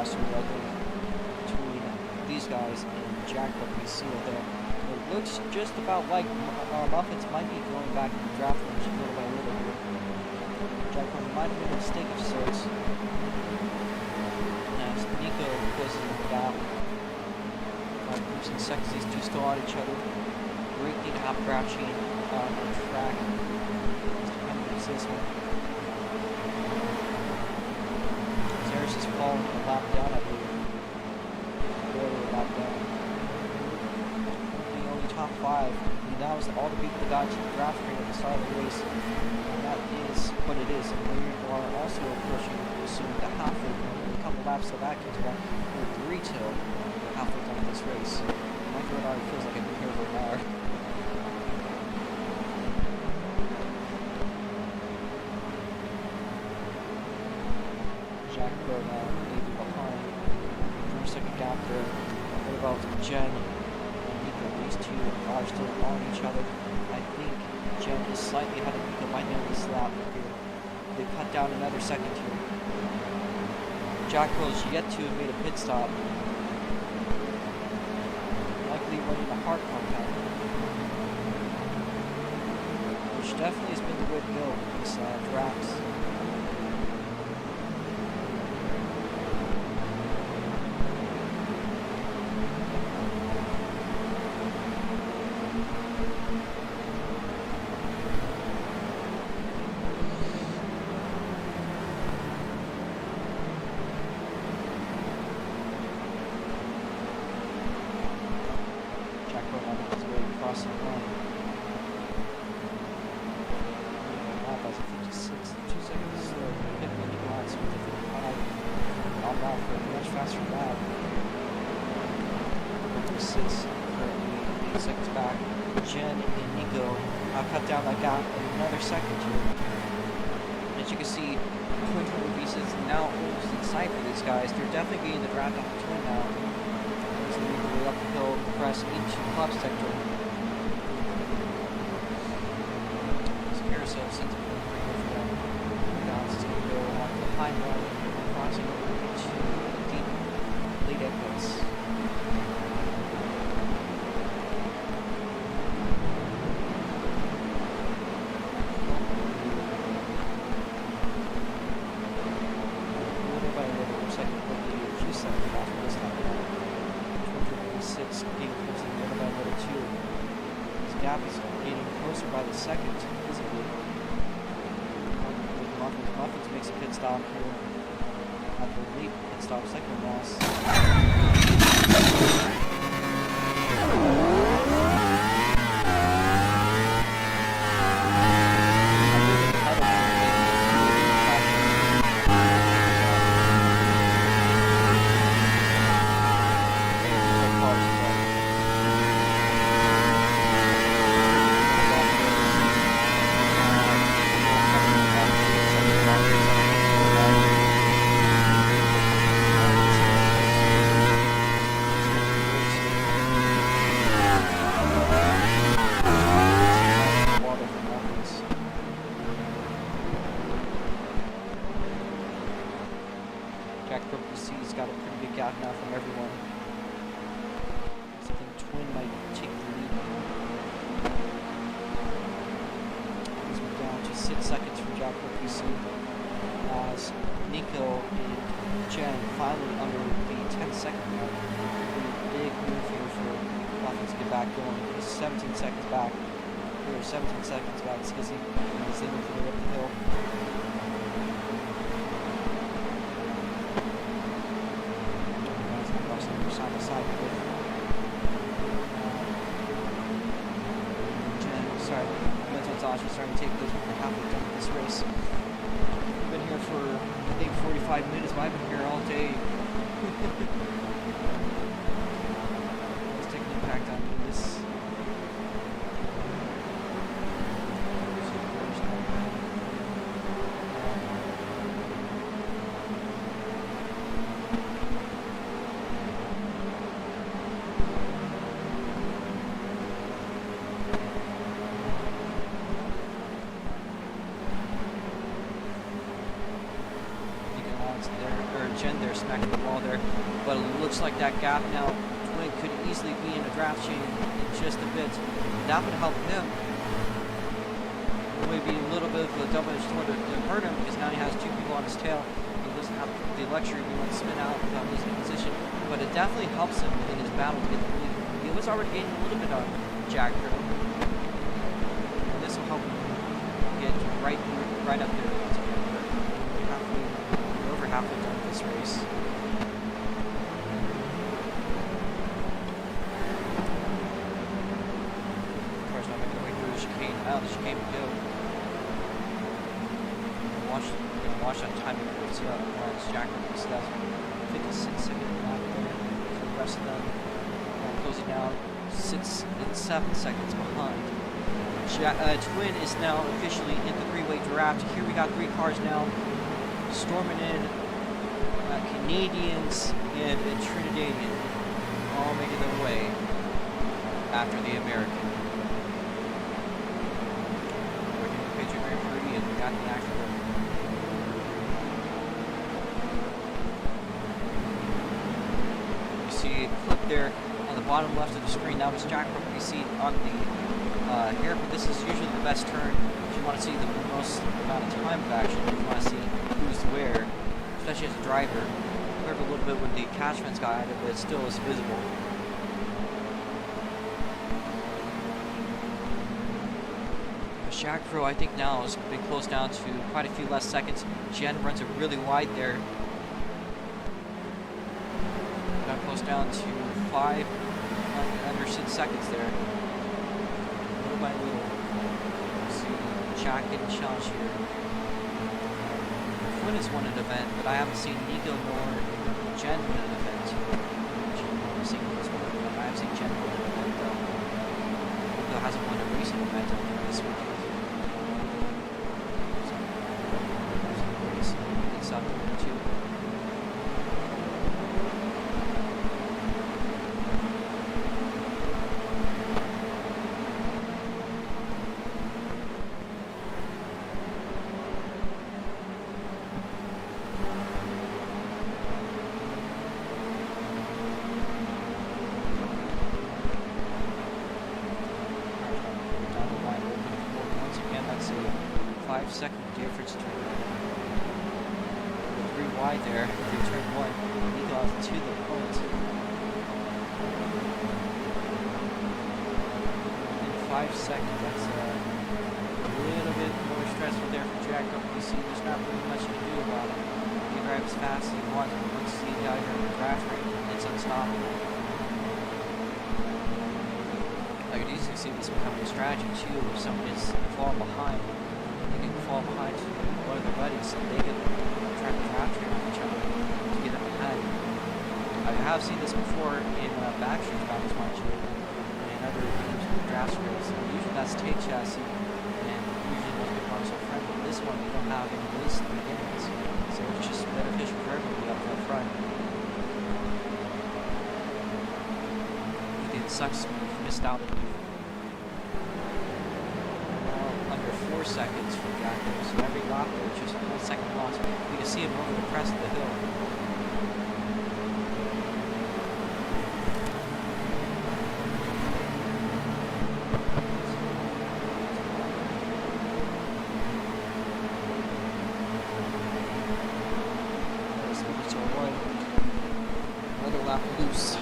faster likely between these guys and Jack WC there. It looks just about like Muffins might be going back in the draft range little by little here. Jack might have made a mistake of sorts. As Nico goes in the gap. 5 groups and seconds, these two still on each other. Breaking up crouching on the track. Just kind of makes this one. Harris is falling a lap down, I believe. Barely a lap down. The only top 5. And that was all the people that got to the draft screen at the start of the race. And that is what it is. And we are also approaching soon the halfway point. A couple laps so back into that. We're 3 till halfway done this race. My God, already feels like I've been here for an hour. Jack Crow now maybe behind. For a second gap there. What about Jen and Nico? These two are still on each other. I think Jen is slightly ahead of Nico by the end of this lap here. They cut down another second here. Jack Crow's yet to have made a pit stop. Likely running a hard compound. Which definitely has been the way to go with these drafts. Jen and Nico cut down that gap another second here. As you can see, Twin Movies is now almost in sight for these guys. They're definitely getting the draft off the Twin now. As they make their way up the hill, press into club sector. So here's a sense of right here for them. Now it's going to go on the high run, crossing over into deep late echoes. Second, visibly. Muffins makes a pit stop here. After a late pit stop, second loss. Starting to take this for halfway done this race. We've been here for, I think, 45 minutes, but I've been here all day. Let's take an impact on this. Jen there there, smacking the wall there. But it looks like that gap now, Twin could easily be in a draft chain in just a bit. That would help him. It would be a little bit of a double-edged sword to hurt him because now he has 2 people on his tail. He doesn't have the luxury of being able to spin out without losing position. But it definitely helps him in his battle to get the lead. He was already gaining a little bit on Jack Crow. And this will help him get right up there. We're over halfway done this race. Of course, not making their way through the chicane. Out of the chicane we go. Watch that timing for see how it runs. Jack Crow still has 56-second lap there. So the rest of them closing out 6 and 7 seconds behind. Twin is now officially in the 3-way draft. Here we got 3 cars now storming in. Canadians and a Trinidadian all making their way after the American. We're doing the Patriot Grand Prix and we got the actual. You see a clip there on the bottom left of the screen. That was Jack Crow. You see on the here, but this is usually the best turn if you want to see the most amount of time of action. If you want to see who's where, especially as a driver. It hurt a little bit when the catch fence got added, but it still is visible. Jack Crow, I think now has been closed down to quite a few less seconds. Jen runs it really wide there. Got close down to 5 under 6 seconds there. Little by little. See Jack getting challenged here. Quinn has won an event, but I haven't seen Nico nor Jen win an event. I've seen this one, but I haven't seen Jen win an event though. Nico hasn't won a recent event this weekend. It's up there too. Once again, that's a 5-second difference between 3 wide there through turn 1. Nico off to the point. In 5 seconds, that's a little bit more stressful there for Jack Crow. You see, there's not really much you can do about it. He drives as fast as he wants, but once he's out here in the draft rate, it's unstoppable. I could easily see this becoming a strategy too, if someone is falling behind. They can fall behind one of their buddies and they can try to draft here on each other to get them ahead. I have seen this before in Backstreet's Battles March and other draft races. Usually that's tape chassis and usually most people aren't so friendly. This one we don't have any waste in the beginnings, so it's just beneficial for everybody up front. It sucks when you've missed out on under 4 seconds for Jack Crow. So every lap there's just 1 second loss. You can see him over the crest of the hill. Another lap loose.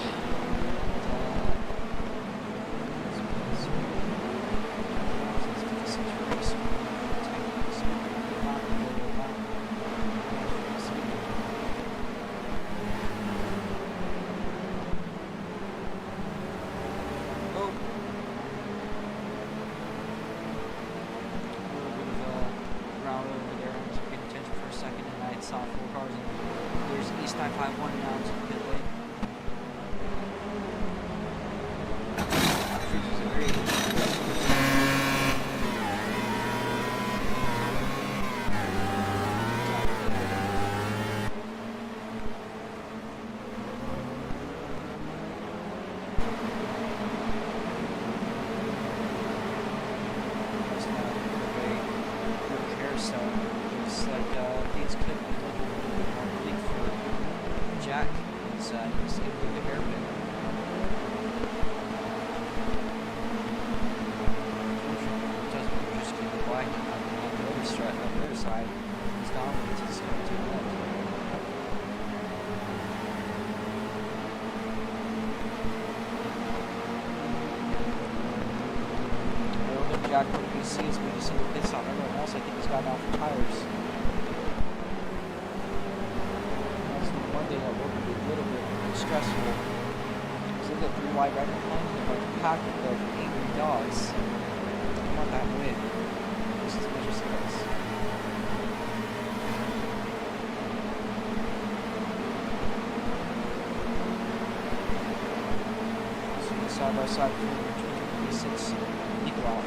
Saw 4 cars in there. There's East 951 now to the pit lane. Looks like things could be looking a little bit more bleak for through the hairpin. Just keep it black on the other side. On the other side, he's dominating to the left. Jack from BC is going to see the pit stop. Everyone else, I think, has gotten off the tires. That's one day that will be a little bit stressful. Because look at 3 wide right behind them, like a pack of angry dogs. I want that win. Just as much as it is. So side by side between 26 Outlaw.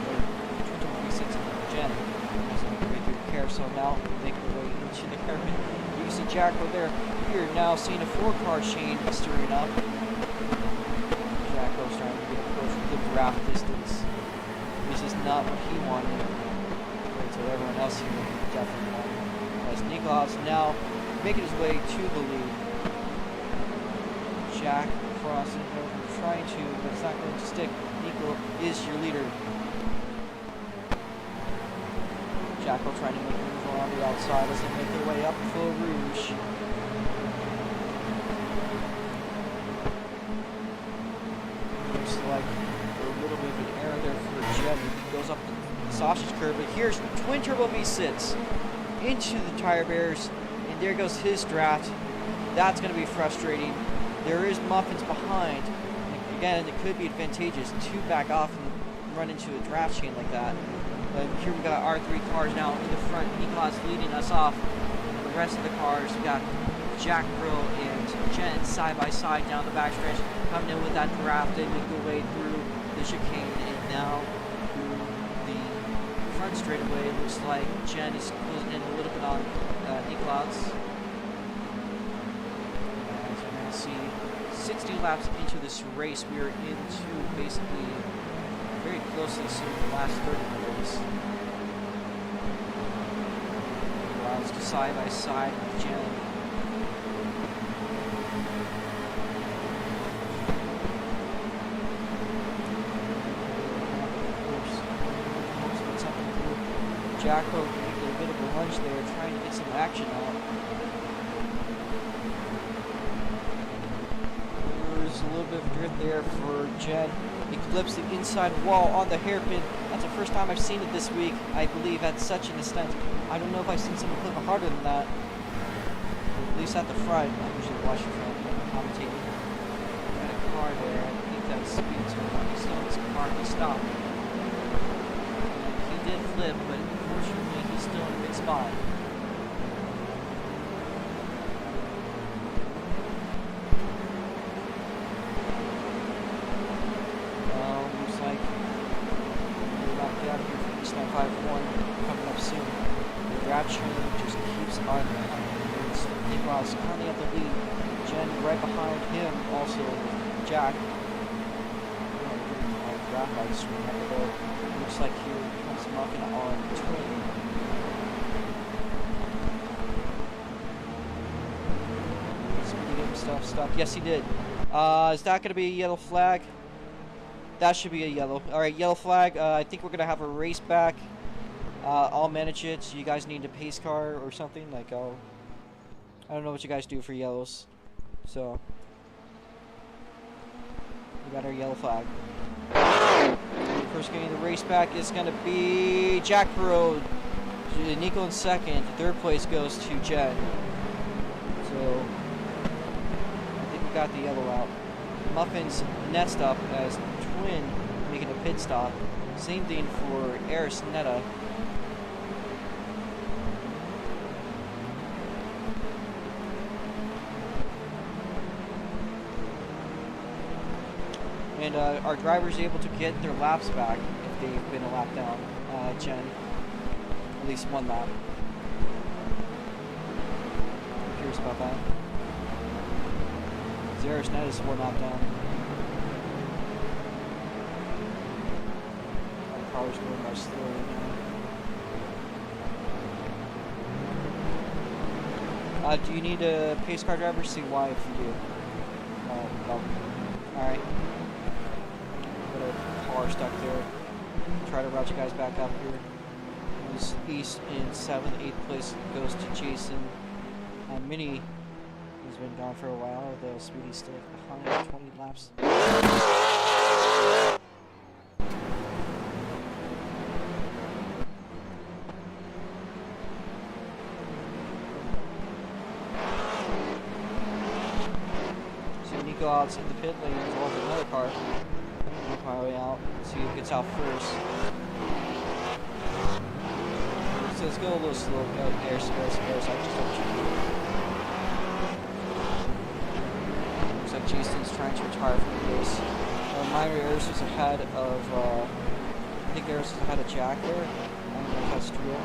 Jen right through the carousel now, making their way into the hairpin. You see Jacko there. You're now seeing a 4-car chain stirring up. Jacko's trying to get close to the draft distance. This is not what he wanted. So everyone else here definitely wanted. As Niklaus now making his way to the lead. Jack crossing over, trying to, but it's not going to stick. Nico is your leader. Jacko trying to make a move around the outside as they make their way up Faux Rouge. Looks like a little bit of an error there for Jet. He goes up the sausage curve, but here's twin turbo V6 into the tire bearers, and there goes his draft. That's going to be frustrating. There is Muffins behind. And again, it could be advantageous to back off and run into a draft chain like that. But here we got our 3 cars now in the front. Niklaus leading us off. The rest of the cars, we got Jack Bro and Jen side by side down the backstretch, coming in with that draft. They make their way through the chicane and now through the front straightaway. It looks like Jen is closing in a little bit on Niklaus. As you can see, 60 laps into this race, we are into basically very closely soon the last 30 minutes. Niklaus to side by side with Jen. Jacko making a bit of a lunge there, trying to get some action out. There's a little bit of drift there for Jen. He clips the inside wall on the hairpin. That's the first time I've seen it this week, I believe, at such an extent. I don't know if I've seen someone clip it harder than that. At least at the front. I'm usually watching from commentating. Got a car there. I think that's speed to him. He's still in his car. He stopped. He did flip, but unfortunately he's still in a big spot. Looks like we're back down here for East 951 coming up soon. The grab chain just keeps on. Niklaus currently at the lead. Jen right behind him, also Jack. Grab lights below. Looks like here comes Muffin on twin. Speedy getting stuff stuck. Yes, he did. Is that going to be a yellow flag? That should be a yellow. Alright, yellow flag. I think we're going to have a race back. I'll manage it. So you guys need a pace car or something. Like, I don't know what you guys do for yellows. So, we got our yellow flag. First getting the race back is going to be Jack Road. Nico in second. Third place goes to Jen. So, I think we got the yellow out. Muffin's next up as Twin making a pit stop. Same thing for Eris Netta. And our driver's able to get their laps back if they've been a lap down. Jen, at least one lap. I'm curious about that. Eris Netta is one lap down. My car's going much slower now. Do you need a pace car driver? See why if you do. Alright. Got a car stuck there. Try to route you guys back up here. This east in 7th, 8th place goes to Jason. Mini has been gone for a while. The Speedy's still behind 20 laps. Go out in the pit lane as well as another car. Make my way out, see who gets out first. So let's go a little slow. Air, so I just don't cheat. Looks like Jason's trying to retire from the race. Minor Ayers was ahead of, I think Ayers was ahead of Jack there. I don't know if that's true.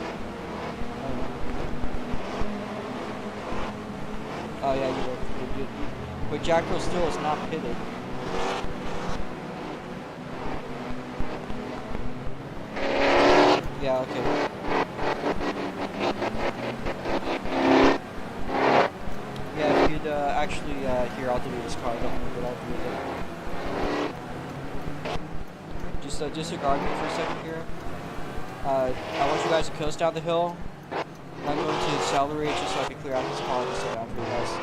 Oh yeah, you were. But Jacko still is not pitted. Yeah, okay. Yeah, if you'd actually, here, I'll delete this car. Don't move it, I'll delete it. Just disregard me for a second here. I want you guys to coast down the hill. I'm going to accelerate just so I can clear out this car and sit down for you guys.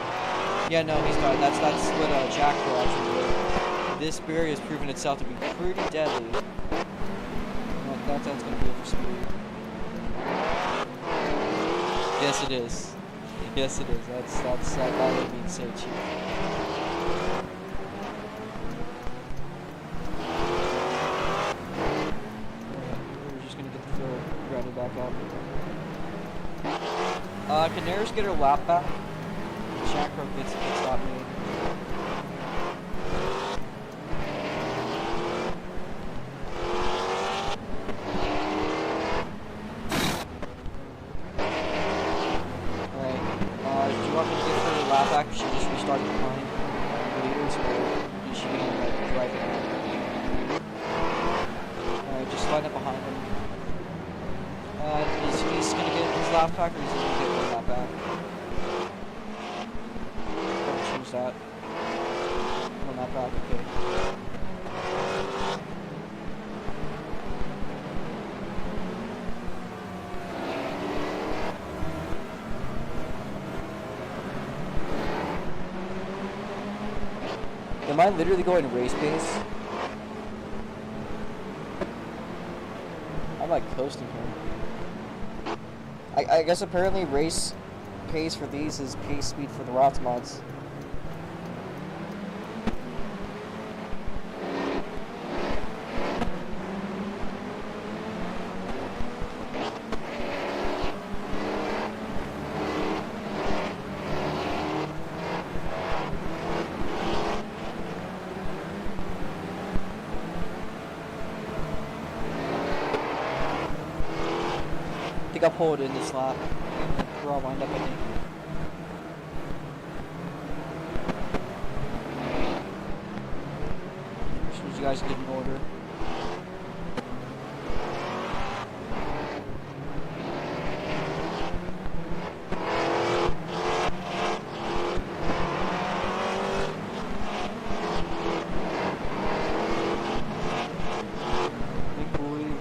Yeah, no, he's not. That's what Jackal actually did. This barrier has proven itself to be pretty deadly. That's going to be it for speed. Yes, it is. Yes, it is. That would be insane, Chief. We're just going to get the field grounded back up. Can Nares get her lap back? Jackro gets that made. Alright. Do you want me to get her lap back? Should just restart behind the leaders, or is she going to drive it out? Alright, just line up behind him. Is he going to get his lap back, or is he going to get one lap back? That. Well, not back, okay. Am I literally going race pace? I'm like coasting here. I guess apparently race pace for these is pace speed for the ROTS mods. I think I'll pull it in this lap. We're all lined up, I think. As soon as you guys get in order.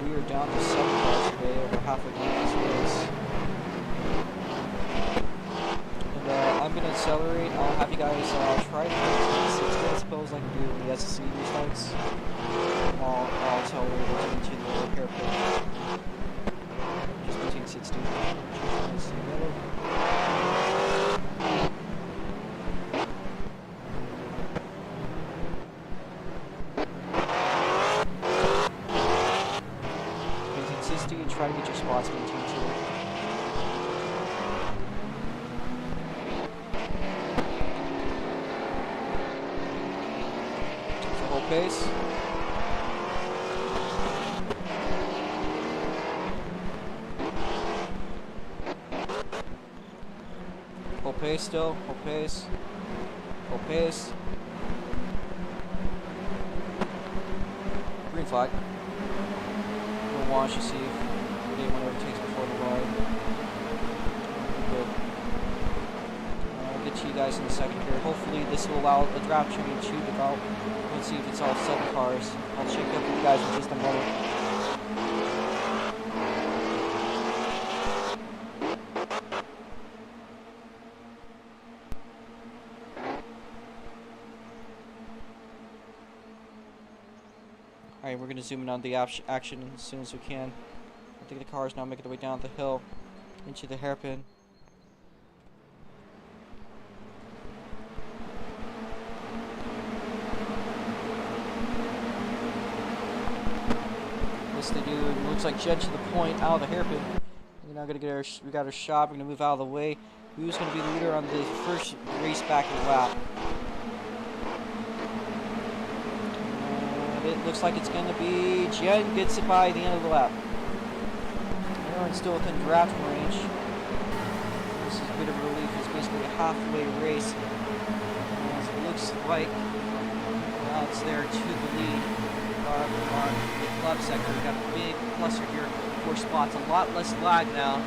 We are down to 7 cars today, over halfway down this race. And I'm going to accelerate. I'll have you guys try to get to 60, I suppose, like we do in the SSC restarts. I'll accelerate into the hairpin. Just between 60 and 60. And try to get your spots maintained too. Full pace. Full pace still. Full pace. Full pace. Green flag. We'll watch to see whatever it takes before the ride. Good. I'll get to you guys in a second here. Hopefully this will allow the draft chain to develop. Let's see if it's all 7 cars. I'll check up with you guys in just a moment. Alright, we're going to zoom in on the action as soon as we can. I think the car is now making their way down the hill into the hairpin. Yes, they do. It looks like Jen to the point out of the hairpin. We're now going to get our, we got our shot. We're going to move out of the way. Who's going to be the leader on the first race back lap? It looks like it's going to be Jen gets it by the end of the lap. Everyone's still within draft range. This is a bit of a relief. It's basically a halfway race. As it looks like it's there to the lead. On the club sector, we've got a big cluster here, 4 spots. A lot less lag now.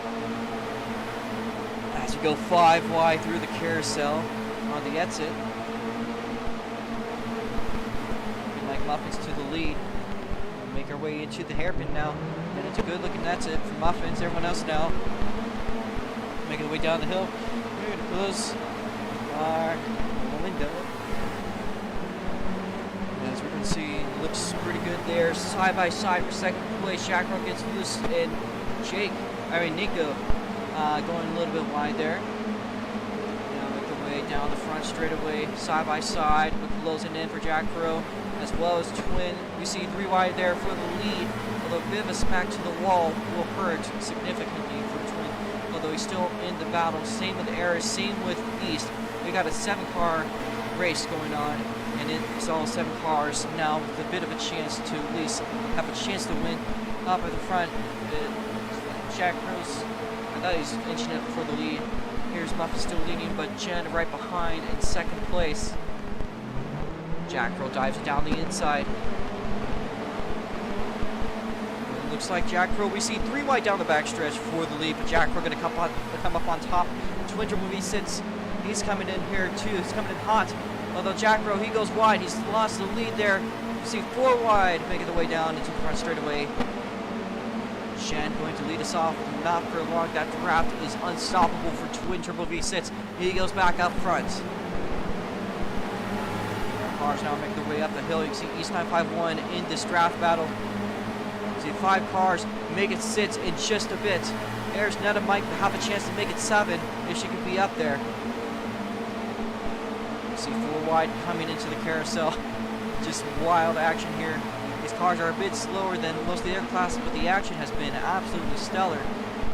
As you go 5 wide through the carousel on the exit. Muffins to the lead. We'll make our way into the hairpin now. And it's a good looking exit for Muffins. Everyone else now making their way down the hill. Here it goes. Window. As we can see, looks pretty good there. Side by side for second place. Jack Rowe gets loose and Nico going a little bit wide there. Now make their way down the front straightaway, side by side, with closing in for Jack Rowe. As well as Twin. We see 3 wide there for the lead, although a bit of a smack to the wall will hurt significantly for Twin, although he's still in the battle. Same with Aris, same with East. We got a 7-car race going on, and it's all 7 cars now with a bit of a chance to at least have a chance to win. Up at the front, Jack Rose, I thought he was inching up for the lead. Here's Muffin still leading, but Jen right behind in second place. Jack Rowe dives down the inside. It looks like Jack Rowe, we see 3 wide down the backstretch for the lead, but Jack Rowe going to come up on top. Twin Turbo V6, he's coming in here too. He's coming in hot. Although Jack Rowe, he goes wide. He's lost the lead there. You see 4 wide making the way down into the front straightaway. Shan going to lead us off, not for long. That draft is unstoppable for Twin Turbo V6. He goes back up front. Cars now make their way up the hill. You can see East 951 in this draft battle. You see 5 cars make it 6 in just a bit. There's Netta might have a chance to make it 7 if she could be up there. You see 4 wide coming into the carousel. Just wild action here. These cars are a bit slower than most of the other classes, but the action has been absolutely stellar.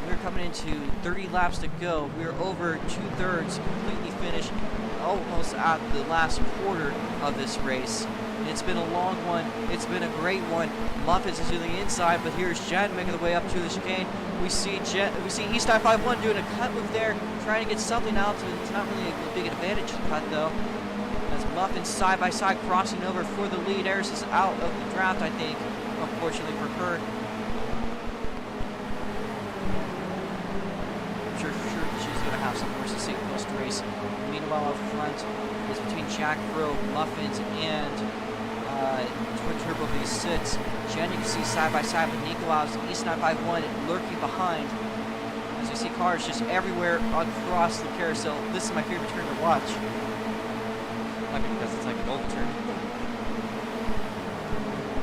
We're coming into 30 laps to go. We're over 2/3 completely finished, almost at the last quarter of this race. It's been a long one. It's been a great one. Muffins is to the inside, but here's Jen making the way up to the chicane. We see East 951 doing a cut move there, trying to get something out. It's not really a big advantage to cut though. As Muffins side by side crossing over for the lead. Eris is out of the draft, I think, unfortunately for her. I'm sure she's going to have some horses sink post race. Meanwhile, up front is between Jack Rowe, Muffins, and Twin Turbo V6. Jen, you can see side by side with Nikolaus, East 951 lurking behind. As you see cars just everywhere across the carousel. This is my favorite turn to watch. Because it's like an old turn.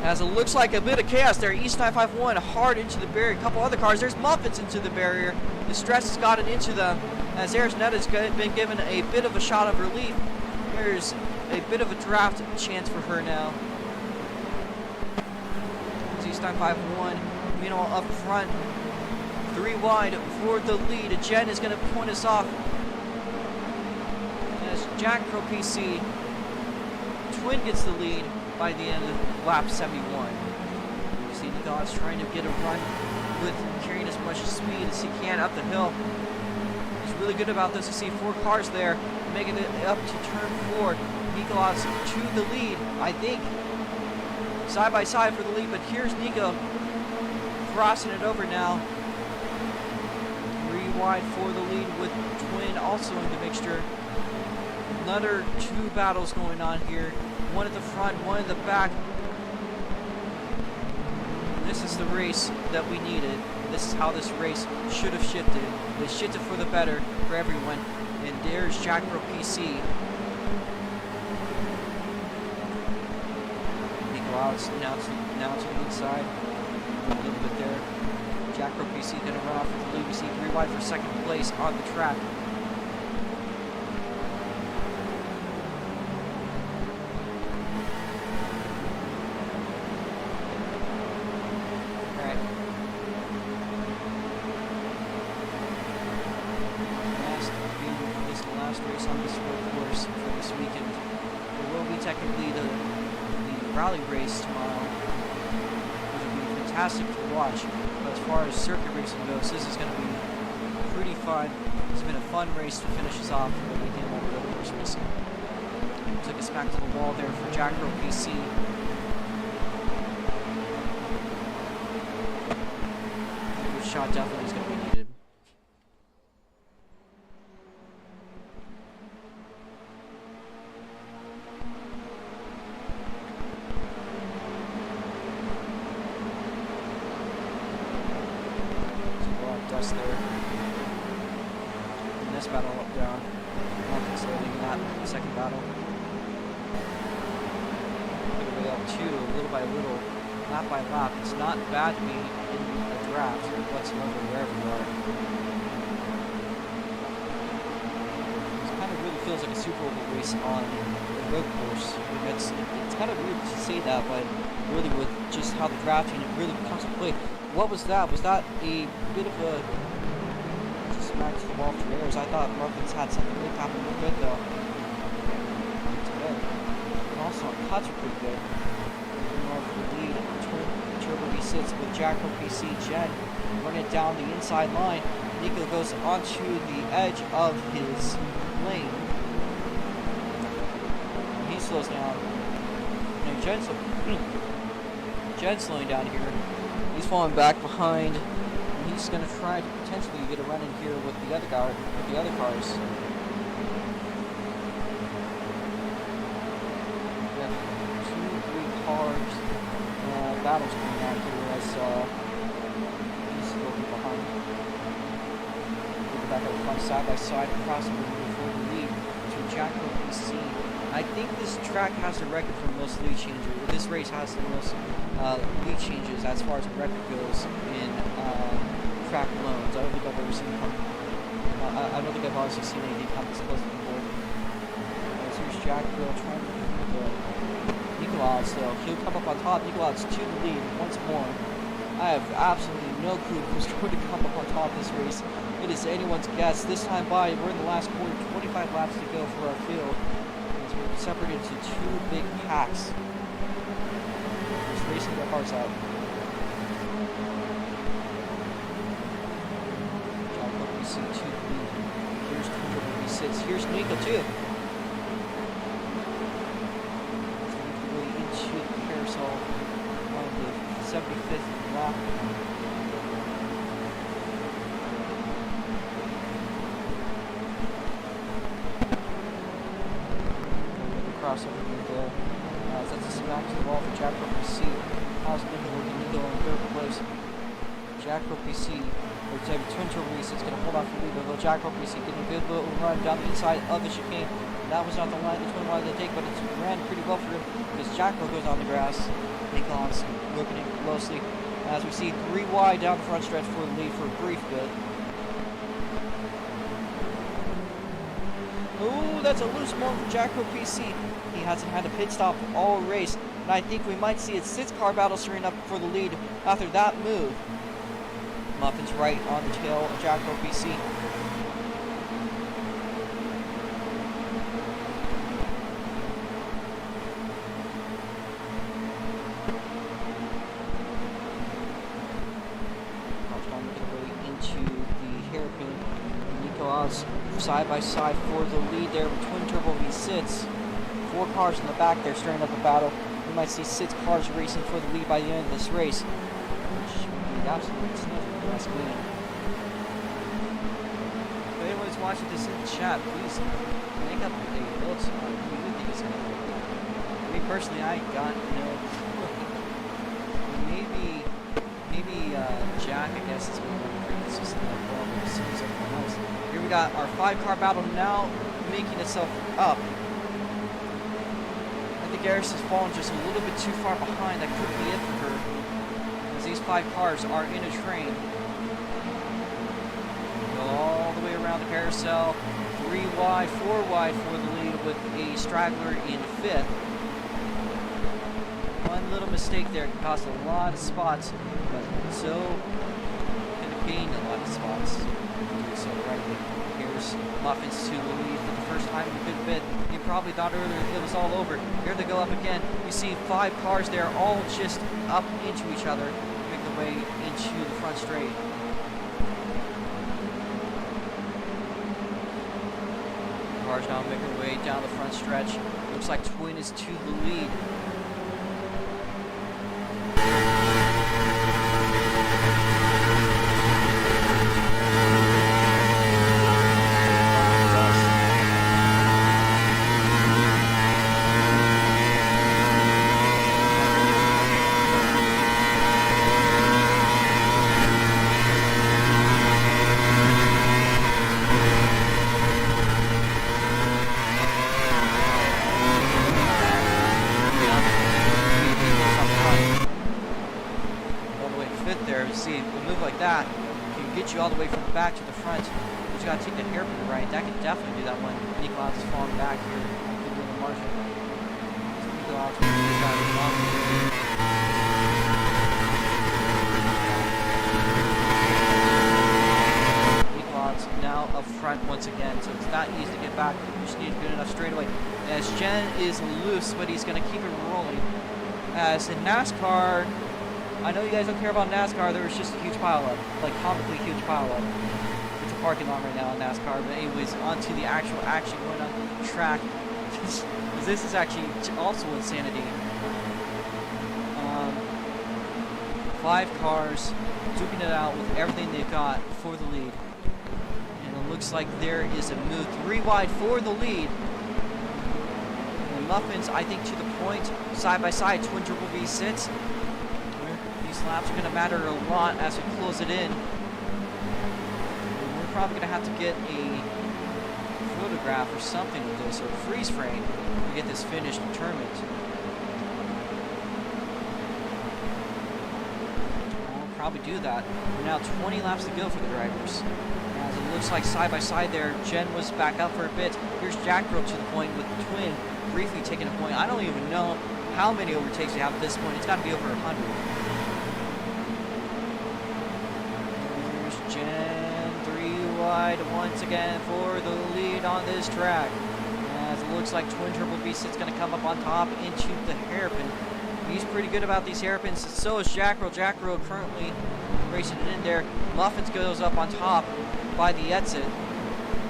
As it looks like a bit of chaos there. East 951 hard into the barrier. A couple other cars. There's Muffins into the barrier. The stress has gotten into them. As Arizona has been given a bit of a shot of relief. There's a bit of a draft chance for her now. East 951. Meanwhile, up front, 3 wide for the lead. Jen is going to point us off. As Jack Pro PC, Twin gets the lead by the end of lap 71. You see Nicolas trying to get a run with carrying as much speed as he can up the hill. He's really good about this. You see 4 cars there making it up to turn 4. Nicolas to the lead, I think. Side by side for the lead, but here's Nico crossing it over now. 3 wide for the lead with Twin also in the mixture. Another two battles going on here. One at the front, one at the back. This is the race that we needed. This is how this race should have shifted. It shifted for the better for everyone. And there's Jackro PC. Nico Alex now to the inside. A little bit there. Jackro PC going to run off with the lead. We see 3 wide for second place on the track. Race on this road course for this weekend. It will be technically the rally race tomorrow, which will be fantastic to watch. But as far as circuit racing goes, this is going to be pretty fun. It's been a fun race to finish us off for the weekend on road course racing. Took us back to the wall there for Jackro PC. Which shot definitely is going to be needed. Dust there. In this battle up down. Nothing slowing that the second battle. Put it way up too, little by little, lap by lap. It's not bad to be in a draft or whatsoever wherever you are. It kind of really feels like a Super Bowl race on the road course. It's kind of weird to say that, but really with just how the drafting it really comes to play. What was that? Was that a bit of a smack to the wall for errors? I thought Muffins had something really happen real good though. Today. And also cuts are pretty good. North for the lead. Turbo V6 with Jackro PC Jen running it down the inside line. Nico goes onto the edge of his lane. He slows down. And Jen's slowing down here. He's falling back behind, and he's going to try to potentially get a run in here with the other guy, with the other cars. We have 2-3 cars battles going on here as he's a little bit behind. Look back at the front side by side, crossing before the lead between Jackro and PC. I think this track has the record for most lead changes. This race has the most lead changes as far as the record goes in track loans. I don't think I've ever seen one. I don't think I've honestly seen anything come this close before. Here's Jack Bill trying to beat Nicolas, so he'll come up on top. Nicolas to the lead once more. I have absolutely no clue who's going to come up on top this race. It is anyone's guess. This time by, we're in the last quarter, 25 laps to go for our field. We're separated into 2 big packs. Just racing their hearts out. Jackro PC 2 lead. Here's Turbo V6. Here's Nico too. Really into the carousel on the 75th lap. Crossover there. That's a smack to the wall for Jackro PC. How's Nico looking? Nico in 3rd place. Jackro PC, or Twin Turbo V6 is going to hold off the lead, though Jackro PC getting a good little run down the inside of the chicane. That was not the line the twin wanted to take, but it ran pretty well for him because Jackro goes on the grass. Nico's looking at closely as we see 3 wide down the front stretch for the lead for a brief bit. Ooh, that's a loose moment for Jackro PC. He hasn't had a pit stop all race, and I think we might see a 6-car battle stirring up for the lead after that move. Muffin's right on the tail of Jackro PC. Into the hairpin. Nico's side by side for the lead there with Twin Turbo V6. 4 cars in the back there stirring up a battle. We might see 6 cars racing for the lead by the end of this race, which would be absolutely significant. But anyways, watching this in the chat, please make up a vote on who you think is going to win. Me personally, I got no clue. Maybe Jack, I guess, is going to win. It's just not well as soon as everyone else. Here we got our 5-car battle now making itself up. I think Eris has fallen just a little bit too far behind. That could be it for her. As these 5 cars are in a train. Go all the way around the carousel. 3 wide, 4 wide for the lead with a straggler in 5th. One little mistake there can cost a lot of spots, but so can it gain a lot of spots. So rightly, here's Muffins to the lead for the first time in a good bit. You probably thought earlier it was all over. Here they go up again. You see 5 cars there, all just up into each other, make their way into the front straight. Cars now making their way down the front stretch. Looks like Twin is to the lead. See, a move like that can get you all the way from the back to the front. But you got to take the hairpin to the right. That can definitely do that one. Nikolau's is falling back here. Good little margin. So Nikolau's going to do that as well. Nikolau's now up front once again, so it's not easy to get back. You just need a good enough straightaway. As Jen is loose, but he's going to keep it rolling. As in NASCAR, I know you guys don't care about NASCAR, there was just a huge pileup, like comically huge pileup. It's a parking lot right now in NASCAR, but anyways, onto the actual action going on the track. This is actually also insanity. 5 cars, duking it out with everything they've got for the lead. And it looks like there is a move 3 wide for the lead. And Muffins, I think to the point, side by side, Twin Triple V sits. These laps are going to matter a lot as we close it in. We're probably going to have to get a photograph or something with this, or a freeze frame, to get this finished and determined. We'll probably do that. We're now 20 laps to go for the drivers. As it looks like side by side there, Jen was back up for a bit. Here's Jack Rope to the point with the Twin briefly taking a point. I don't even know how many overtakes we have at this point. It's got to be over 100. Once again for the lead on this track. As it looks like Twin Triple V is going to come up on top into the hairpin. He's pretty good about these hairpins. So is Jackro. Jackro currently racing it in there. Muffins goes up on top by the exit.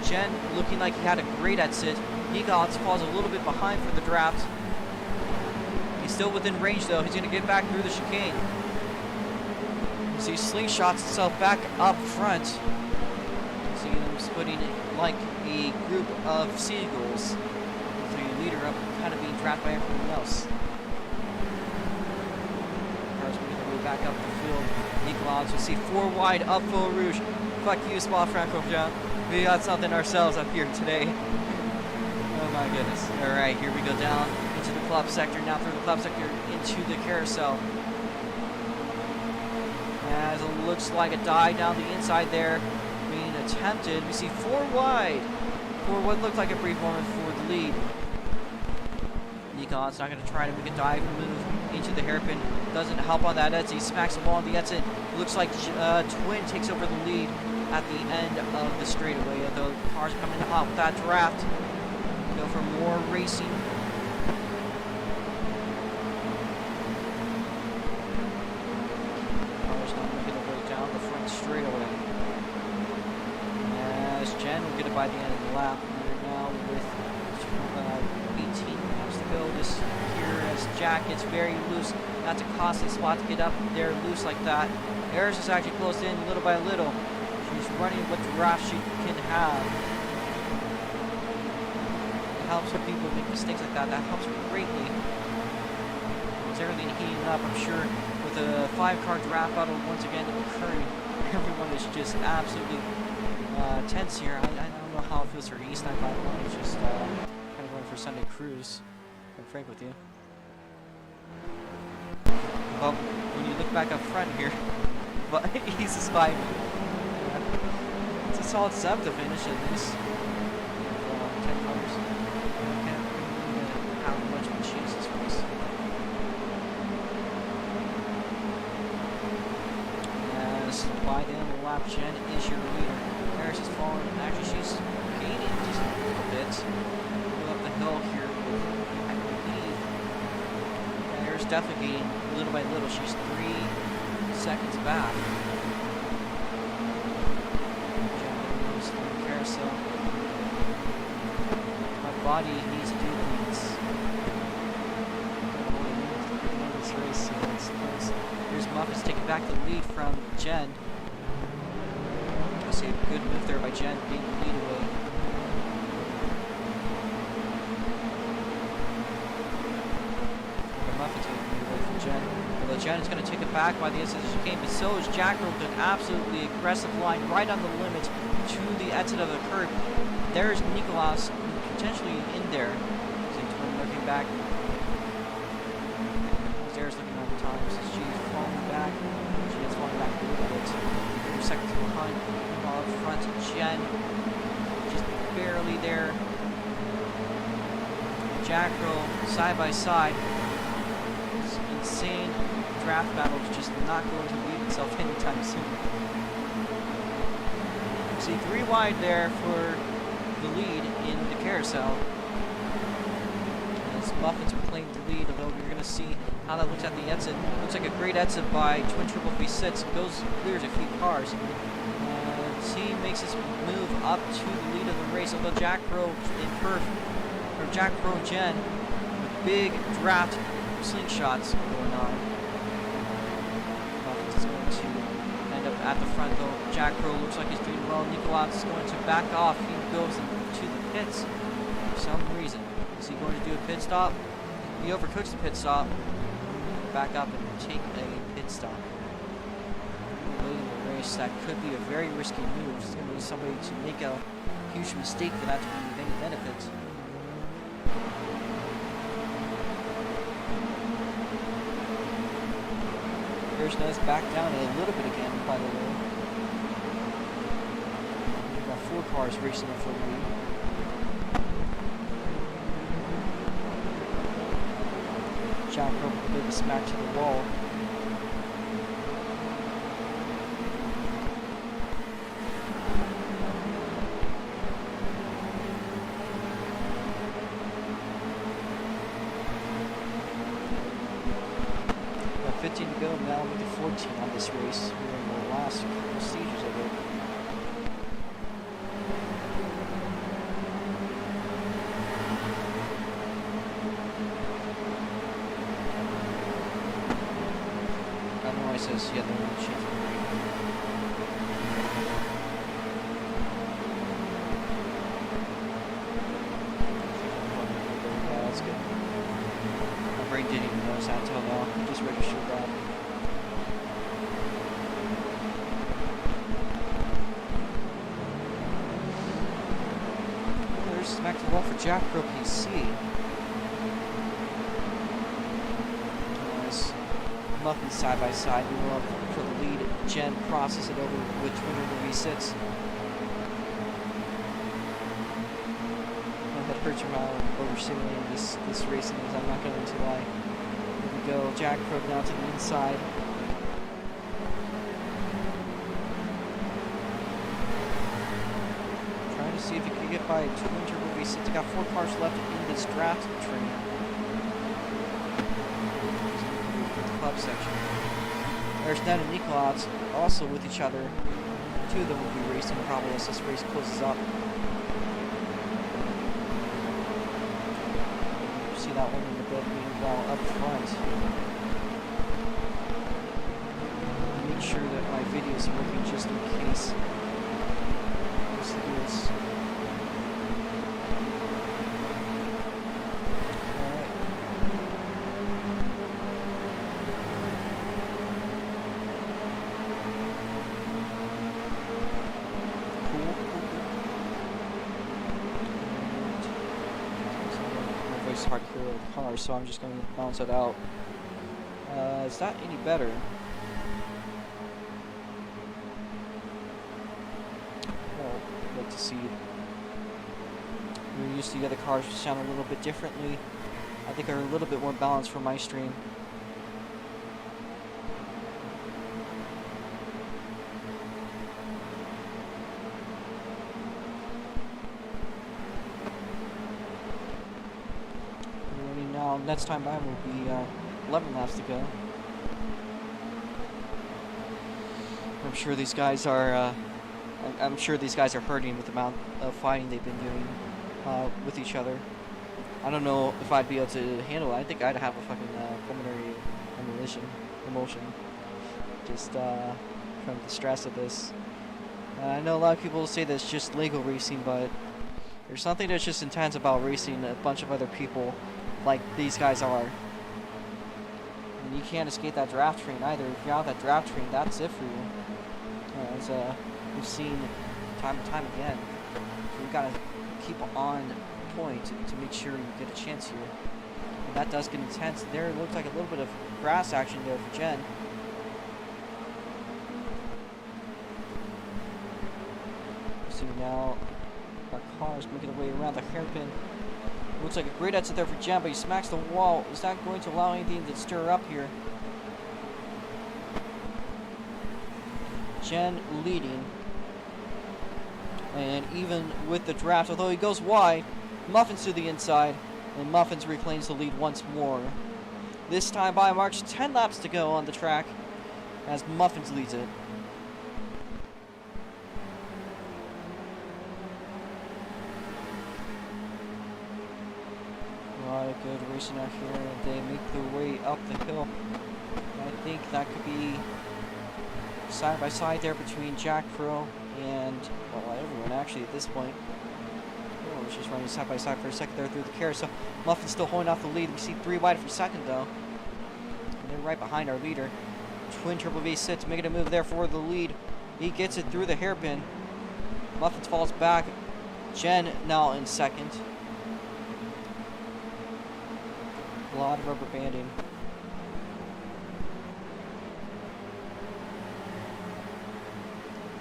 Jen looking like he had a great exit. Nikolau's falls a little bit behind for the draft. He's still within range though. He's going to get back through the chicane. So he slingshots himself back up front. See them splitting it like a group of seagulls. The leader up, kind of being trapped by everyone else. Cars moving their way back up the field. Nikolau's, you see 4 wide up Faux Rouge. Fuck you, Spa Francorchamps. We got something ourselves up here today. Oh my goodness. Alright, here we go down into the club sector. Now through the club sector into the carousel. As it looks like a dive down the inside there being attempted. We see 4 wide for what looked like a brief moment for the lead. Nikon's not going to try to make a dive move into the hairpin. Doesn't help on that exit. He smacks the ball on the exit. Looks like Twin takes over the lead at the end of the straightaway. The cars coming in hot with that draft. Go for more racing. Straightaway. As Jen will get it by the end of the lap. We're now with 18 laps to go. This here as Jack gets very loose. That's a costly spot to get up there loose like that. Eris is actually closed in little by little. She's running what draft she can have. helps when people make mistakes like that. That helps greatly. It's everything heating up, I'm sure, with a 5-car draft battle once again occurring. Everyone is just absolutely tense here. I don't know how it feels for East 951. It's just kind of going for Sunday cruise, I'm frank with you. Well, when you look back up front here, but he's just like, it's a solid 7th to finish at least. 10 cars. Can't have much of a chance this race. As by the end of the lap, Jen is your leader. Harris is falling. Actually, she's gaining just a little bit. Go up the hill here. I believe. Yeah, Harris definitely gaining little by little. She's 3 seconds back. Carousel. My body needs to do things. This race, so it's close. Here's Muffins taking back the lead from Jen. I see a good move there by Jen, being the lead away. Muffins going to move away from Jen. Although Jen is going to take it back by the instant she came, but so is Jack with an absolutely aggressive line right on the limit to the exit of the curb. There's Nicolas potentially in there. Looking back. There's looking at the times. She's falling back. She is falling back a little bit. 2 seconds behind. While up front, Jen just barely there. Jack Roll side by side. This insane draft battle is just not going to leave itself anytime soon. See 3 wide there for the lead in the carousel. As Muffins will claim the lead, although we're going to see how that looks at the exit. Looks like a great exit by Twin Triple V6. Clears a few cars. He makes his move up to the lead of the race. Although Jack Rowe and Jen with big draft slingshots going on. Muffins is going to end up at the front though. Jack Rowe looks like he's doing well. Nicolas is going to back off. He goes to the pits for some reason. Is he going to do a pit stop? He overcooks the pit stop. Back up and take a pit stop. Late in the race, that could be a very risky move. It's going to need somebody to make a huge mistake for that to be of any benefit. Harris does back down a little bit again, by the way. We've got 4 cars racing in for the lead. Jack Rowe with a big smack to the wall. Got 15 to go now with the 14 on this race. We're in the last couple stages of it. Says, yeah, they're not shifting. Yeah, that's good. My brain didn't even notice that until now. I just registered that. There's smack to the wall for Jack Rowe PC. Muffins side by side. We will for the lead. Jen crosses it over with Twin Turbo V6. That hurts your mile over simulating this racing is, I'm not going to lie. Here we go. Jack Crow down to the inside. Trying to see if he can get by Twin Turbo V6. They got 4 cars left in this draft train. Section. There's Dan and Nicolas also with each other. 2 of them will be racing probably as this race closes up. See that one in the bed meanwhile up front. Make sure that my video is working just in case. Let's do this. race hard to hero the car, so I'm just going to balance it out. Is that any better? Well, I'd like to see. We're used to the other cars which sound a little bit differently. I think are a little bit more balanced for my stream. Now, next time by will be 11 laps to go. I'm sure these guys are. I'm sure these guys are hurting with the amount of fighting they've been doing with each other. I don't know if I'd be able to handle it. I think I'd have a fucking pulmonary emotion, just from the stress of this. I know a lot of people say that it's just legal racing, but there's something that's just intense about racing a bunch of other people like these guys are. And you can't escape that draft train either. If you're out of that draft train, that's it for you. As we've seen time and time again. So you gotta keep on point to make sure you get a chance here. And that does get intense. There it looks like a little bit of grass action there for Jen. See now our cars making their way around the hairpin. Looks like a great exit there for Jen, but he smacks the wall. Is that going to allow anything to stir up here? Jen leading. And even with the draft, although he goes wide, Muffins to the inside, and Muffins reclaims the lead once more. This time by March, 10 laps to go on the track as Muffins leads it. A lot of good racing out here, and they make their way up the hill. I think that could be side by side there between Jack Crow and, well, everyone actually at this point. Oh, it's just running side by side for a second there through the carousel. Muffin's still holding off the lead. We see 3 wide for second though. And they're right behind our leader. Twin Triple V6 making a move there for the lead. He gets it through the hairpin. Muffins falls back. Jen now in second. A lot of rubber banding.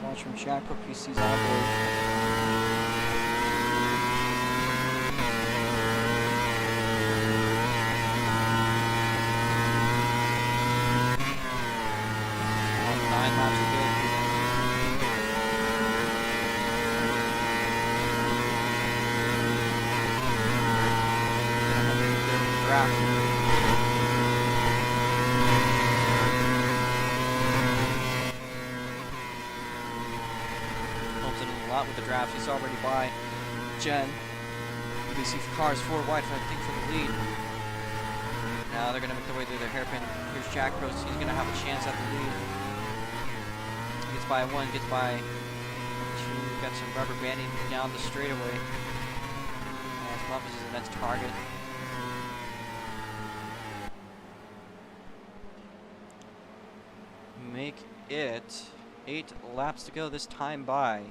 Launch from Jack Crow PC's onboard. With the draft, he's already by Jen. We see cars 4 wide, I think, for the lead. Now they're going to make their way through their hairpin. Here's Jack Cross. He's going to have a chance at the lead. Gets by 1, gets by 2. Got some rubber banding down the straightaway. As Muffins is the next target. Make it 8 laps to go this time by.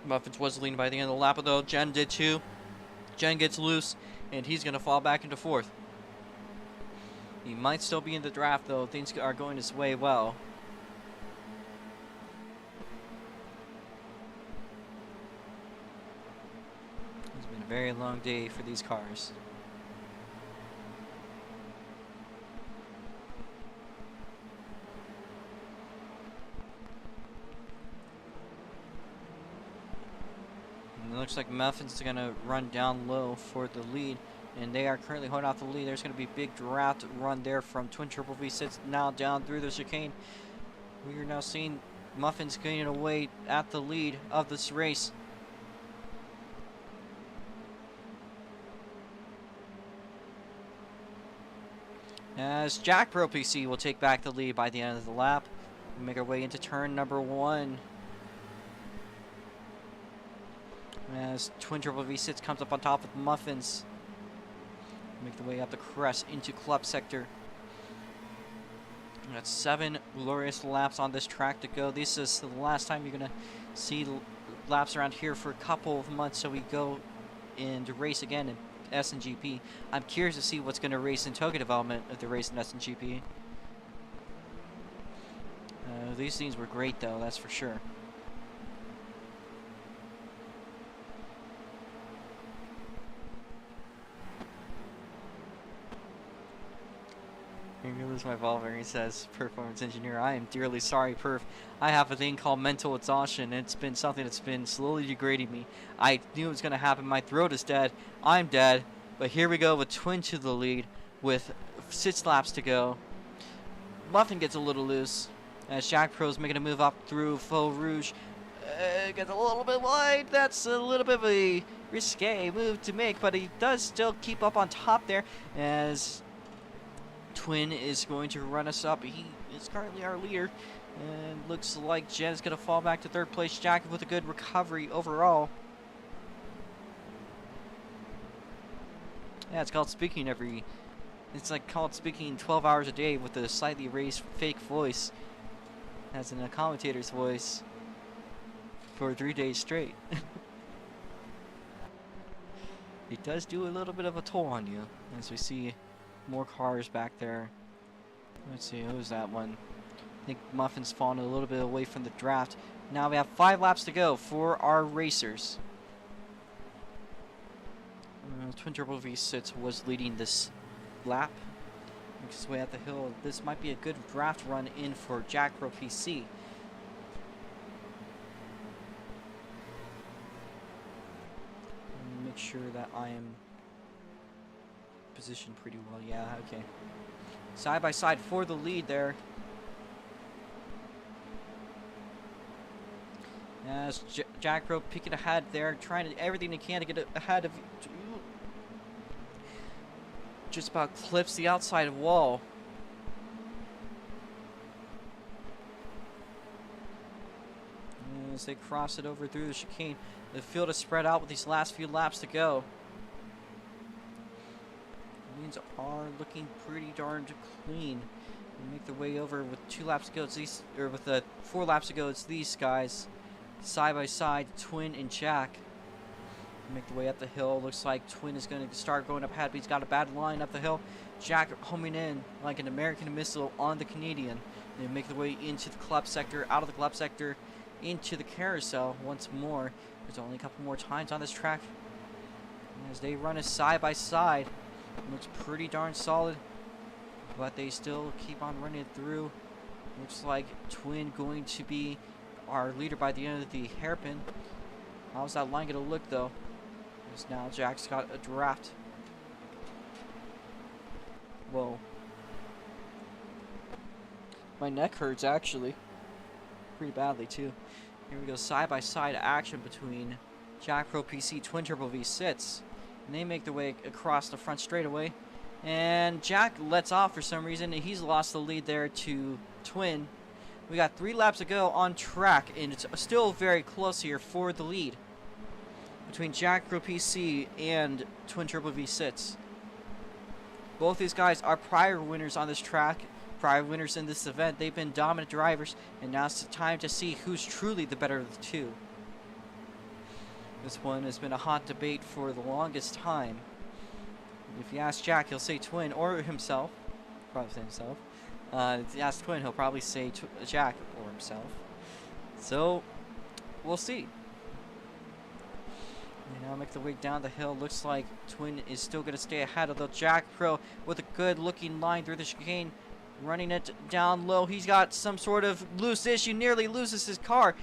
Muffins was leading by the end of the lap, though. Jen did too. Jen gets loose, and he's going to fall back into 4th. He might still be in the draft, though. Things are going his way well. It's been a very long day for these cars. It looks like Muffin's going to run down low for the lead, and they are currently holding off the lead. There's going to be a big draft run there from Twin Triple V6 now down through the chicane. We are now seeing Muffins gaining away at the lead of this race. As Jack Pro PC will take back the lead by the end of the lap. We make our way into turn number 1. As Twin Triple V6 comes up on top with Muffins. Make the way up the crest into club sector. We got 7 glorious laps on this track to go. This is the last time you're going to see laps around here for a couple of months, so we go and race again in SNGP. I'm curious to see what's going to race in Toga Development if they race in SNGP. These things were great, though, that's for sure. Here goes my Volver. He says, Performance Engineer, I am dearly sorry, Perf. I have a thing called mental exhaustion. It's been something that's been slowly degrading me. I knew it was going to happen. My throat is dead. I'm dead. But here we go with Twin to the lead with 6 laps to go. Muffin gets a little loose as Jack Pro's making a move up through Faux Rouge. Gets a little bit wide. That's a little bit of a risque move to make, but he does still keep up on top there as Twin is going to run us up. He is currently our leader, and looks like Jen is going to fall back to 3rd place. Jack with a good recovery overall. Yeah, it's called speaking it's like called speaking 12 hours a day with a slightly raised fake voice, as in a commentator's voice, for 3 days straight. It does do a little bit of a toll on you, as we see more cars back there. Let's see, who's that one? I think Muffin's fallen a little bit away from the draft. Now we have 5 laps to go for our racers. Twin Turbo V6 was leading this lap. Makes his way up the hill. This might be a good draft run in for Jack Pro PC. Make sure that I am positioned pretty well. Yeah, okay. Side by side for the lead there. As Jack Pro picking ahead there, trying to everything he can to get ahead of. Just about clips the outside wall. As they cross it over through the chicane, the field is spread out with these last few laps to go. Lanes are looking pretty darned clean. They make their way over with 2 laps to go. It's these, or with 4 laps to go. It's these guys, side by side, Twin and Jack. Make the way up the hill. Looks like Twin is going to start going up ahead, but he's got a bad line up the hill. Jack homing in like an American missile on the Canadian. They make the way into the club sector, out of the club sector, into the carousel once more. There's only a couple more times on this track. And as they run it side by side, it looks pretty darn solid, but they still keep on running it through. Looks like Twin going to be our leader by the end of the hairpin. How's that line going to look, though? Because now Jack's got a draft. Whoa. My neck hurts, actually. Pretty badly, too. Here we go, side-by-side action between Jack Pro PC Twin Turbo V6. And they make their way across the front straightaway. And Jack lets off for some reason, and he's lost the lead there to Twin. We got 3 laps to go on track, and it's still very close here for the lead between Jack Pro PC and Twin Turbo V6. Both these guys are prior winners on this track, prior winners in this event. They've been dominant drivers, and now it's time to see who's truly the better of the two. This one has been a hot debate for the longest time. If you ask Jack, he'll say Twin, or himself. Probably say himself. If you ask Twin, he'll probably say Jack or himself. So, we'll see. They now make the way down the hill. Looks like Twin is still going to stay ahead, although Jack Pro with a good looking line through the chicane, running it down low. He's got some sort of loose issue, nearly loses his car.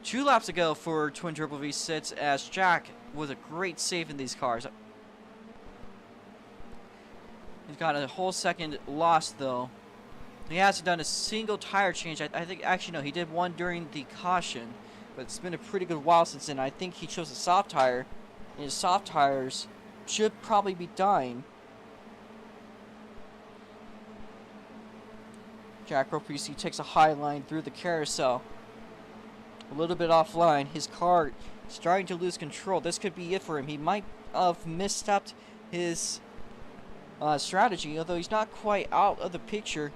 2 laps to go for Twin Turbo V6 as Jack was a great save in these cars. He's got a whole second lost, though. He hasn't done a single tire change. I think, actually, no, he did one during the caution. But it's been a pretty good while since then. I think he chose a soft tire. And his soft tires should probably be dying. Jack Pro PC takes a high line through the carousel. A little bit offline. His car starting to lose control. This could be it for him. He might have misstepped his strategy, although he's not quite out of the picture,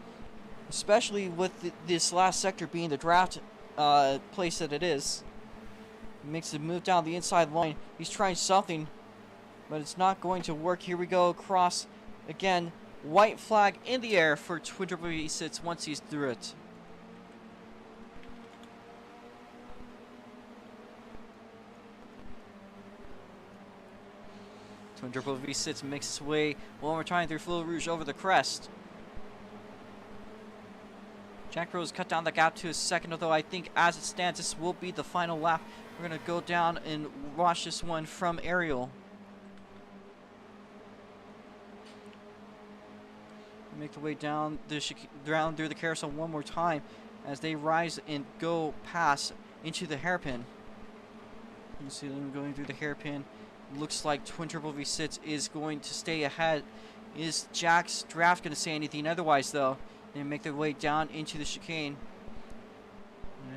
especially with this last sector being the draft place that it is. He makes a move down the inside line. He's trying something, but it's not going to work. Here we go across again. White flag in the air for Twin Turbo V6 once he's through it. Twin Turbo V6 makes its way one more time through Fil Rouge over the crest. Jack Pro's cut down the gap to a second, although I think as it stands, this will be the final lap. We're going to go down and watch this one from aerial. Make the way down through the carousel one more time as they rise and go past into the hairpin. You see them going through the hairpin. Looks like Twin Turbo V6 is going to stay ahead. Is Jack's draft going to say anything otherwise, though? They make their way down into the chicane.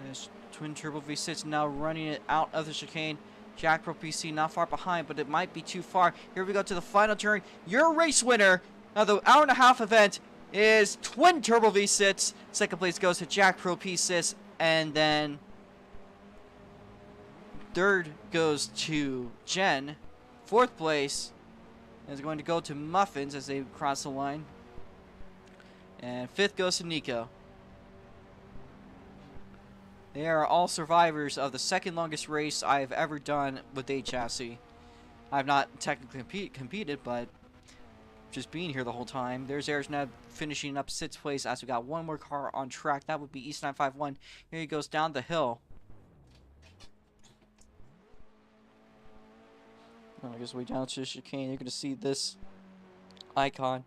There's Twin Turbo V6 now running it out of the chicane. Jack Pro PC not far behind, but it might be too far. Here we go to the final turn. Your race winner of the hour-and-a-half event is Twin Turbo V6. Second place goes to Jack Pro P6, and then third goes to Jen. Fourth place is going to go to Muffins as they cross the line. And fifth goes to Nico. They are all survivors of the second longest race I have ever done with a chassis. I have not technically competed, but just being here the whole time. There's Eric now finishing up 6th place as we got one more car on track. That would be East 951. Here he goes down the hill. I guess way down to the chicane. You're going to see this icon.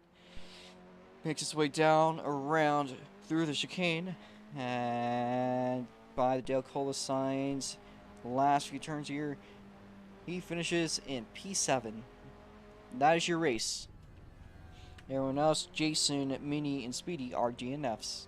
Makes its way down, around, through the chicane. And by the Dale Cola signs. Last few turns here. He finishes in P7. That is your race. Everyone else, Jason, Minnie, and Speedy are DNFs.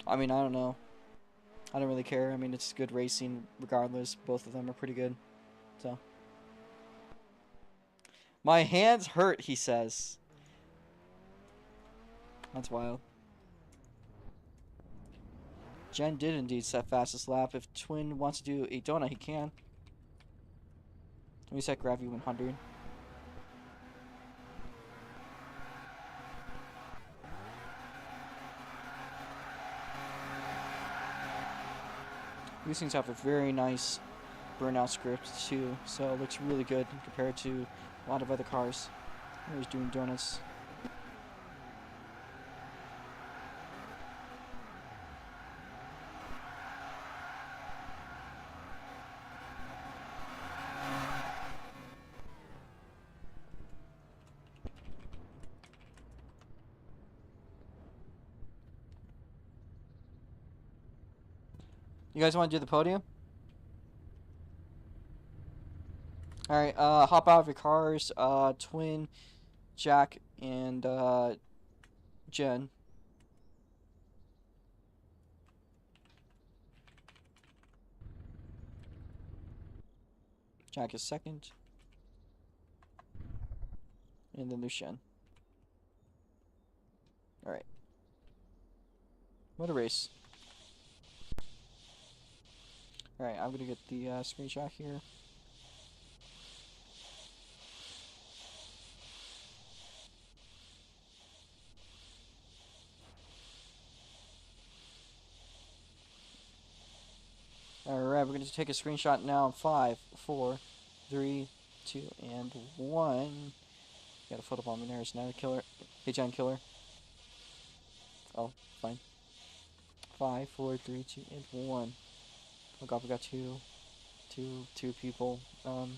I mean, I don't know. I don't really care. I mean, it's good racing regardless. Both of them are pretty good. So. My hands hurt, he says. That's wild. Jen did indeed set fastest lap. If Twin wants to do a donut, he can. Let me set Gravity 100. These things have a very nice burnout script too, so it looks really good compared to a lot of other cars. He's doing donuts. You guys want to do the podium? Alright, hop out of your cars. Twin, Jack, and Jen. Jack is second. And then there's Jen. Alright. What a race. Alright, I'm gonna get the screenshot here. Alright, we're gonna take a screenshot now in 5, 4, 3, 2, and 1. Got a photobomb in there, it's not a killer. Hey, John Killer. Oh, fine. 5, 4, 3, 2, and 1. Oh god, we got two people of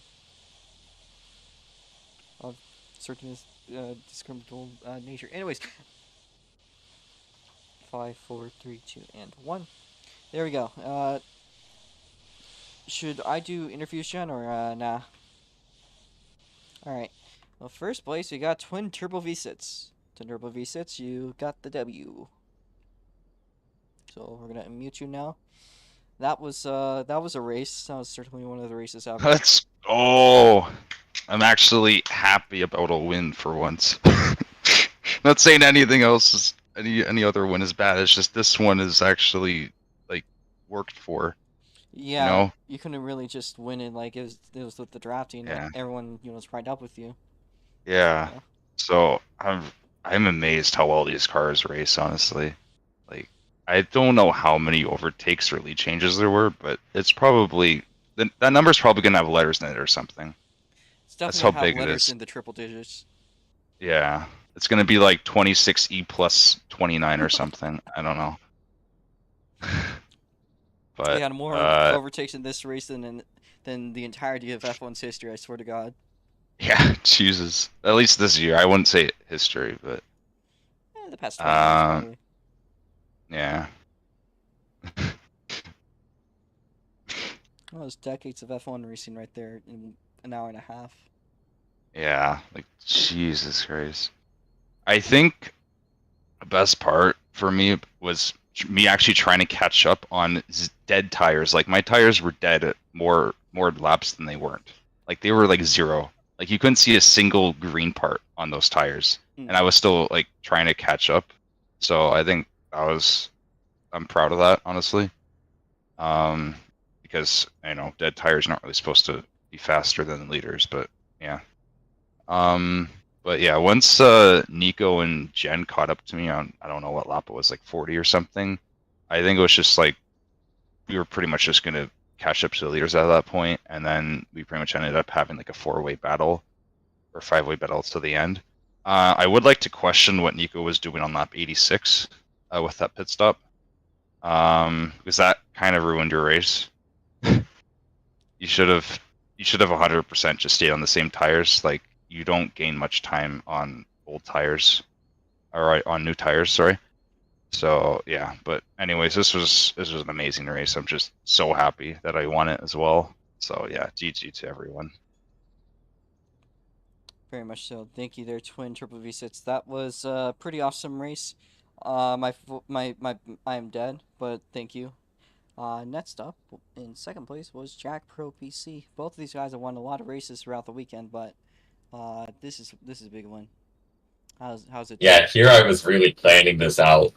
certain discriminatory nature. Anyways, 5, 4, 3, 2, and 1. There we go. Should I do interviews, Jen, or nah? Alright. Well, first place, we got Twin Turbo V6. Twin Turbo V6, you got the W. So we're gonna unmute you now. That was a race. That was certainly one of the races ever. Let's. Oh, I'm actually happy about a win for once. Not saying anything else is any other win is bad. It's just this one is actually like worked for. You Yeah, know? you couldn't really just win it like it was with the drafting. Like Yeah. everyone, was right up with you. Yeah. So So I'm amazed how well these cars race, honestly. Like I don't know how many overtakes or lead changes there were, but it's probably that number's probably gonna have letters in it or something. it's That's definitely how have big it letters is. in the triple digits. Yeah. It's gonna be like 26E plus 29 or something. I don't know. He But had more overtakes in this race than the entirety of F1's history. I swear to God. yeah, Jesus. At least this year. I wouldn't say history, but The past 20 years um probably. yeah. Well, those decades of F1 racing right there in an hour and a half. Yeah, like Jesus Christ. I think the best part for me was me actually trying to catch up on dead tires. Like my tires were dead at more laps than they weren't. Like they were like zero. Like you couldn't see a single green part on those tires, and Mm. I was still like trying to catch up. So I think I'm proud of that, honestly. Um, because dead tires aren't really supposed to be faster than leaders, but yeah. Um, but yeah, once Nico and Jen caught up to me on I don't know what lap it was, like 40 or something. I think it was just like we were pretty much just gonna catch up to the leaders at that point, and then we pretty much ended up having like a four-way battle or five-way battle to the end. I would like to question what Nico was doing on lap 86 with that pit stop, because that kind of ruined your race. You should have 100% just stayed on the same tires. Like you don't gain much time on old tires, or on new tires. Sorry. So yeah, but anyways, this was an amazing race. I'm just so happy that I won it as well. So yeah, GG to everyone. Very much so. Thank you there, Twin Triple V6. That was a pretty awesome race. I am dead, but thank you. Next up, in second place, was Jack Pro PC. Both of these guys have won a lot of races throughout the weekend, but this is a big win. How's it, Yeah, Jack? here I was really planning this out.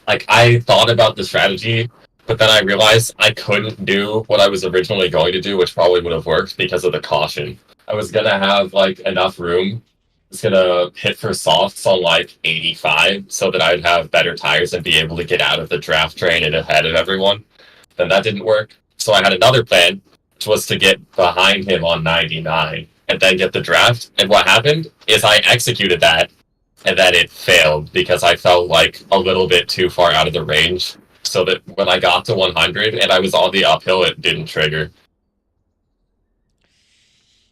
Like, I thought about the strategy, but then I realized I couldn't do what I was originally going to do, which probably would have worked because of the caution. I was gonna have, like, enough room. I was gonna hit for softs on, like, 85 so that I'd have better tires and be able to get out of the draft train and ahead of everyone. Then that didn't work. So I had another plan, which was to get behind him on 99 and then get the draft. And what happened is I executed that and then it failed because I felt like a little bit too far out of the range. So that when I got to 100 and I was on the uphill, it didn't trigger.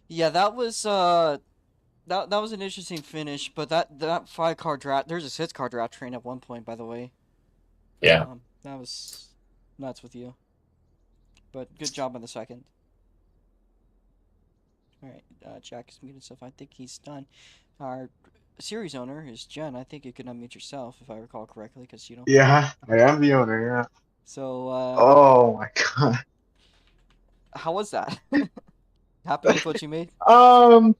Yeah, that was an interesting finish, but that 5 car draft, there's a 6 car draft train at one point, by the way. Yeah. That was nuts with you, but good job on the second. All right, Jack is muted, so I think he's done. Our series owner is Jen. I think you can unmute yourself if I recall correctly, because you don't. Yeah, I am the owner. Yeah. So, Oh my god. how was that? Happy with what you made? Um,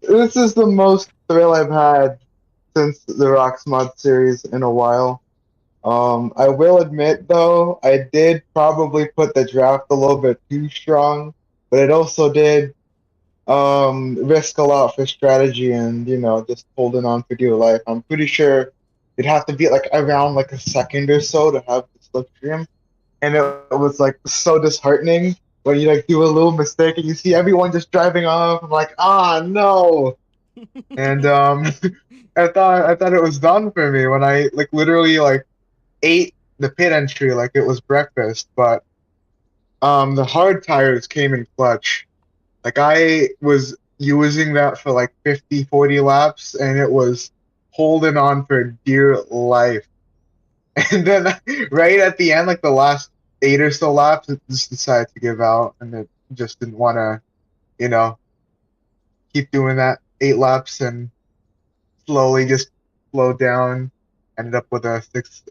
this is the most thrill I've had since the Rocks Mod series in a while. I will admit though, I did probably put the draft a little bit too strong, but it also did risk a lot for strategy and just holding on for dear life. I'm pretty sure it'd have to be like around like a second or so to have the slipstream, and it was like so disheartening when you like do a little mistake and you see everyone just driving off. I'm like, ah, no. And I thought it was done for me when I like literally like ate the pit entry like it was breakfast. But the hard tires came in clutch. Like I was using that for like 50, 40 laps, and it was holding on for dear life. And then right at the end, like the last 8 or so laps, it just decided to give out, and it just didn't want to, you know, keep doing that 8 laps, and slowly just slowed down. Ended up with a 6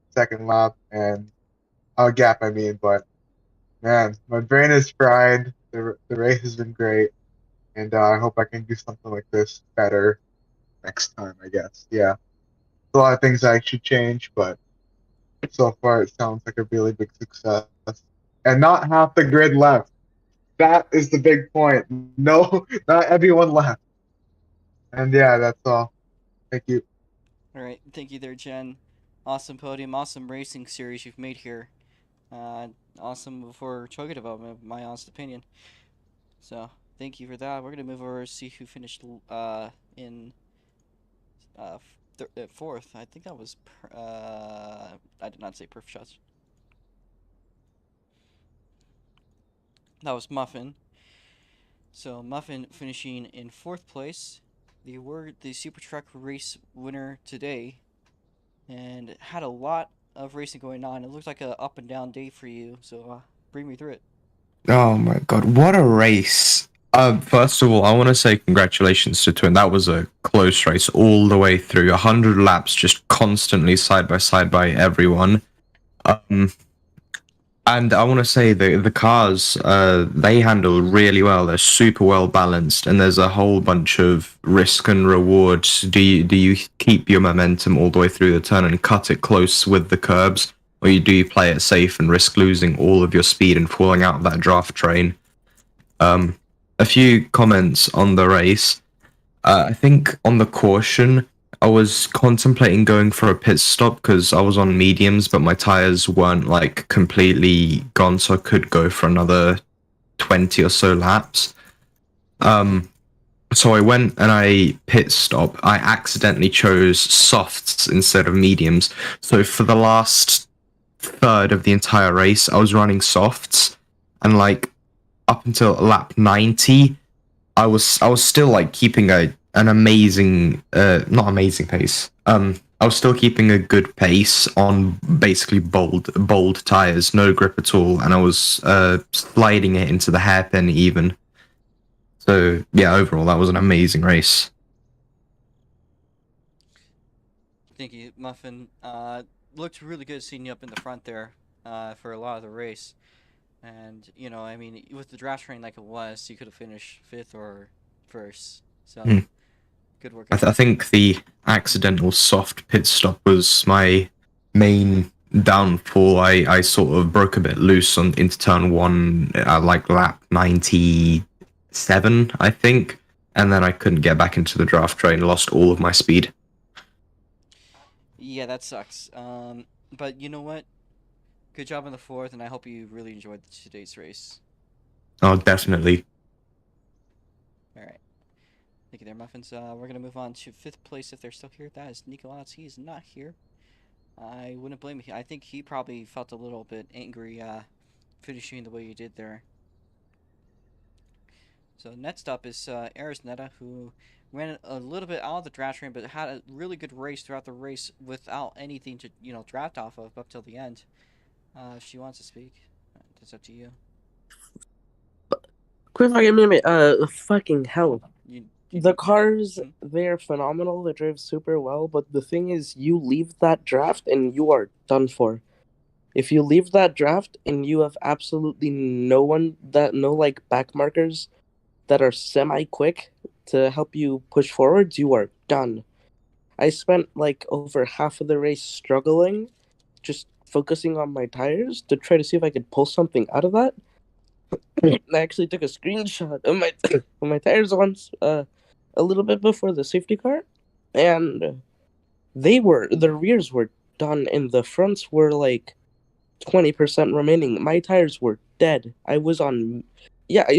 second lap, and gap. I mean, but man, my brain is fried. The race has been great, and I hope I can do something like this better next time. I guess. Yeah, a lot of things I should change, but so far it sounds like a really big success. And not half the grid left. That is the big point. No, not everyone left. And yeah, that's all. Thank you. All right, thank you there, Jen. Awesome podium, awesome racing series you've made here. Uh, awesome for Choga development, my honest opinion. So thank you for that. We're gonna move over to see who finished in fourth. I think that was I did not say perfect shots. That was Muffin. So Muffin finishing in fourth place. They were the Super Truck race winner today, and had a lot of racing going on. It looked like a up and down day for you. So bring me through it. Oh my god, what a race! First of all, I want to say congratulations to Twin. That was a close race all the way through. 100 laps, just constantly side by everyone. And I want to say the cars, they handle really well. They're super well balanced, and there's a whole bunch of risk and rewards. Do you keep your momentum all the way through the turn and cut it close with the curbs, or do you play it safe and risk losing all of your speed and falling out of that draft train? A few comments on the race. I think on the caution, I was contemplating going for a pit stop because I was on mediums, but my tires weren't like completely gone, so I could go for another 20 or so laps. So I went and I pit stop. I accidentally chose softs instead of mediums. So for the last third of the entire race, I was running softs, and like up until lap 90, I was still like keeping an amazing not amazing pace. I was still keeping a good pace on basically bold tires, no grip at all, and I was sliding it into the hairpin even. So yeah, overall that was an amazing race. Thank you, Muffin. Looked really good seeing you up in the front there for a lot of the race. And, I mean, with the draft train like it was, you could have finished fifth or first. So, good work. I think the accidental soft pit stop was my main downfall. I sort of broke a bit loose into turn one, like lap 97, I think. And then I couldn't get back into the draft train, lost all of my speed. Yeah, that sucks. But you know what? Good job on the fourth, and I hope you really enjoyed today's race. Oh, definitely. All right. Thank you there, Muffins. We're going to move on to fifth place if they're still here. That is Nico Otts. He's not here. I wouldn't blame him. I think he probably felt a little bit angry finishing the way you did there. So next up is Arisneta, who ran a little bit out of the draft train, but had a really good race throughout the race without anything to draft off of up till the end. If she wants to speak, it's up to you. Quick fucking minute, fucking hell. The cars, they're phenomenal. They drive super well, but the thing is, you leave that draft and you are done for. If you leave that draft and you have absolutely no like back markers that are semi-quick to help you push forwards, you are done. I spent like over half of the race struggling, just focusing on my tires to try to see if I could pull something out of that. I actually took a screenshot of my tires once, a little bit before the safety car, and the rears were done and the fronts were like 20% remaining. My tires were dead. I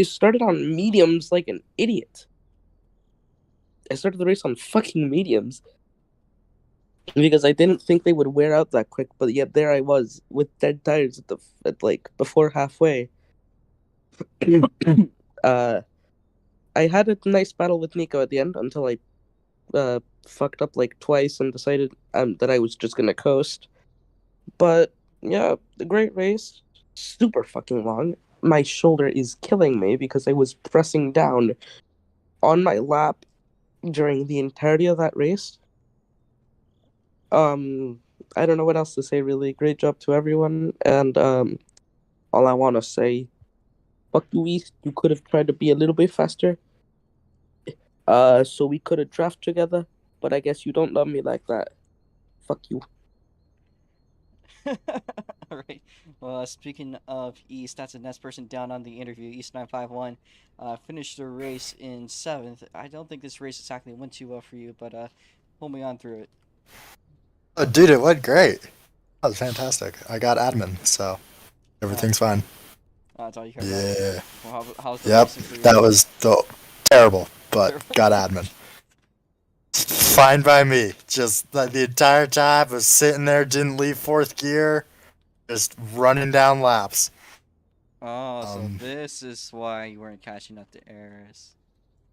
started on mediums like an idiot. I started the race on fucking mediums because I didn't think they would wear out that quick, but yet there I was with dead tires at like before halfway. I had a nice battle with Nico at the end until I fucked up like twice and decided that I was just gonna coast. But yeah, a great race. Super fucking long. My shoulder is killing me because I was pressing down on my lap during the entirety of that race. I don't know what else to say, really. Great job to everyone. And all I want to say, fuck you, East. You could have tried to be a little bit faster. So we could have draft together. But I guess you don't love me like that. Fuck you. All right. Well, speaking of East, that's the next person down on the interview. East 951 finished the race in 7th. I don't think this race exactly went too well for you, but hold me on through it. Oh, dude, it went great. That was fantastic. I got admin, so everything's fine. That's all you care about. Yeah. Well, how's the Yep. racing for you? That was terrible, but got admin. Fine by me. Just the entire time was sitting there, didn't leave 4th gear, just running down laps. Oh, so this is why you weren't catching up to Eris.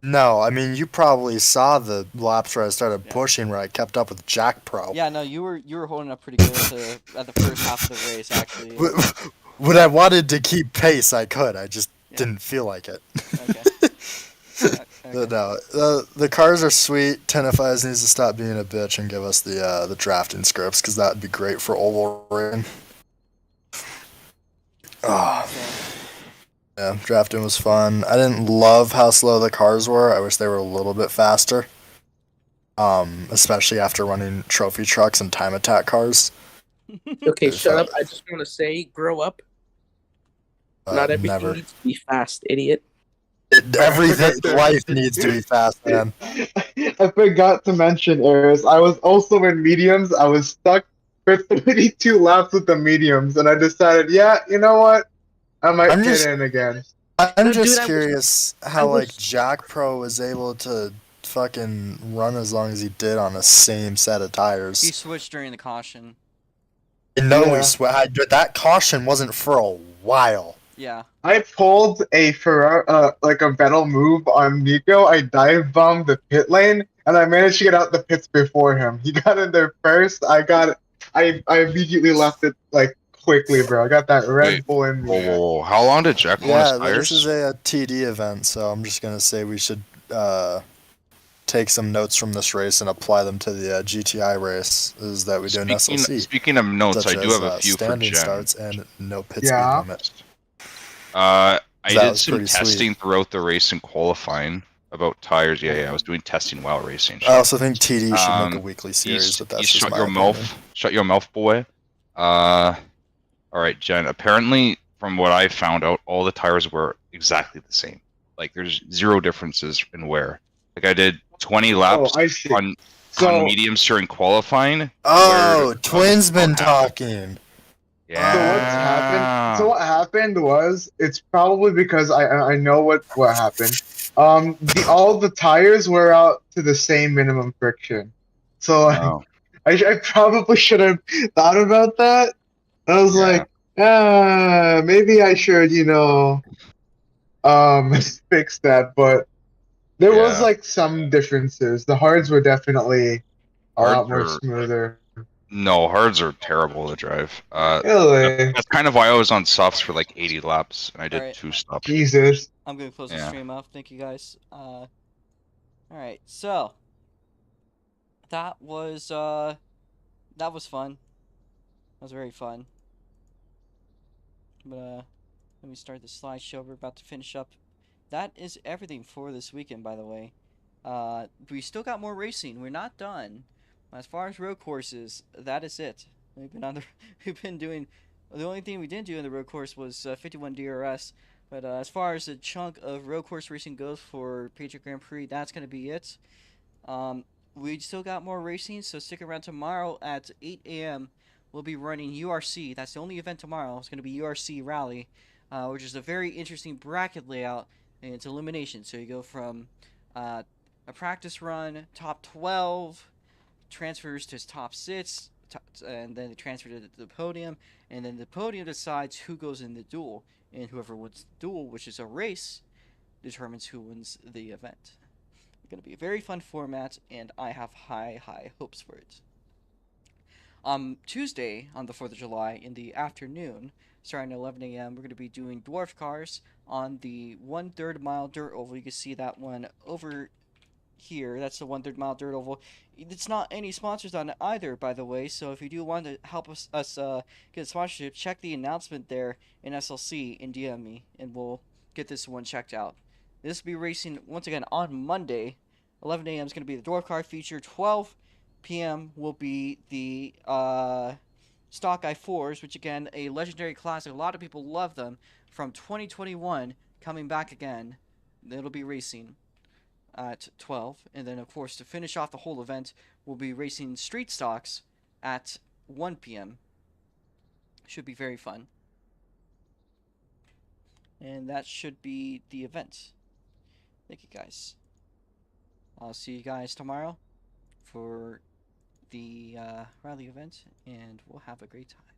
No, I mean you probably saw the laps where I started pushing, where I kept up with Jack Pro. Yeah, no, you were holding up pretty good at the first half of the race, actually. When I wanted to keep pace, I could. I just didn't feel like it. Okay. No, the cars are sweet. 10FIs needs to stop being a bitch and give us the drafting scripts, because that would be great for oval rain. Oh. Yeah, drafting was fun. I didn't love how slow the cars were. I wish they were a little bit faster. Especially after running trophy trucks and time attack cars. Okay, shut up. I just want to say, grow up. Not everything never. needs to be fast, idiot. Everything life needs to be fast, man. I forgot to mention, Eris. I was also in mediums. I was stuck for 32 laps with the mediums, and I decided, yeah, you know what? I might get in again. I'm just curious how Jack Pro was able to fucking run as long as he did on the same set of tires. He switched during the caution. No, that caution wasn't for a while. Yeah. I pulled a Ferrari, like a Vettel move on Nico. I dive bombed the pit lane, and I managed to get out the pits before him. He got in there first. I immediately left it like quickly, bro. I got that Red Bull in me. Whoa, how long did Jack want his tires? This is a TD event, so I'm just gonna say we should take some notes from this race and apply them to the GTI race. Is that we do an SLC? Speaking of notes, I do have a few for standing Jen. starts and no pit speed limit. I did some pretty testing throughout the race and qualifying about tires. Yeah, I was doing testing while racing. I also think TD should make a weekly series, but that's just shut my your opinion. mouth. Shut your mouth, boy. All right, Jen. Apparently, from what I found out, all the tires were exactly the same. Like, there's zero differences in wear. Like, I did 20 laps on mediums during qualifying. Oh, Twin's been talking. Yeah. So what happened was, it's probably because I know what happened. All the tires were out to the same minimum friction. So I probably should have thought about that. I was like, maybe I should, fix that. But there was like some differences. The hards were definitely a lot more smoother. No, hards are terrible to drive. Really? That's kind of why I was on softs for like 80 laps, and I did 2 stops. Jesus. I'm gonna close the stream off. Thank you guys. All right, so that was fun. That was very fun. But let me start the slideshow. We're about to finish up. That is everything for this weekend, by the way. We still got more racing. We're not done. As far as road courses, that is it. We've been doing. The only thing we didn't do in the road course was 51 DRS. But as far as the chunk of road course racing goes for Patriot Grand Prix, that's going to be it. We still got more racing, so stick around tomorrow at 8 a.m. We'll be running URC. That's the only event tomorrow. It's going to be URC Rally, which is a very interesting bracket layout, and it's elimination. So you go from a practice run, top 12, transfers to top 6, and then they transfer to the podium, and then the podium decides who goes in the duel. And whoever wins the duel, which is a race, determines who wins the event. It's going to be a very fun format, and I have high hopes for it. Tuesday, on the 4th of July, in the afternoon, starting at 11 a.m., we're going to be doing Dwarf cars on the 1/3 mile dirt oval. You can see that one over here. That's the 1/3 mile dirt oval. It's not any sponsors on it either, by the way. So if you do want to help us get a sponsorship, check the announcement there in SLC and DM me, and we'll get this one checked out. This will be racing once again on Monday. 11 a.m. is going to be the Dwarf car feature. 12 p.m. will be the stock i4s, which again, a legendary classic. A lot of people love them from 2021, coming back again. It'll be racing at 12, and then of course to finish off the whole event, we'll be racing street stocks at 1 p.m. Should be very fun. And that should be the event. Thank you guys. I'll see you guys tomorrow for the rally event, and we'll have a great time.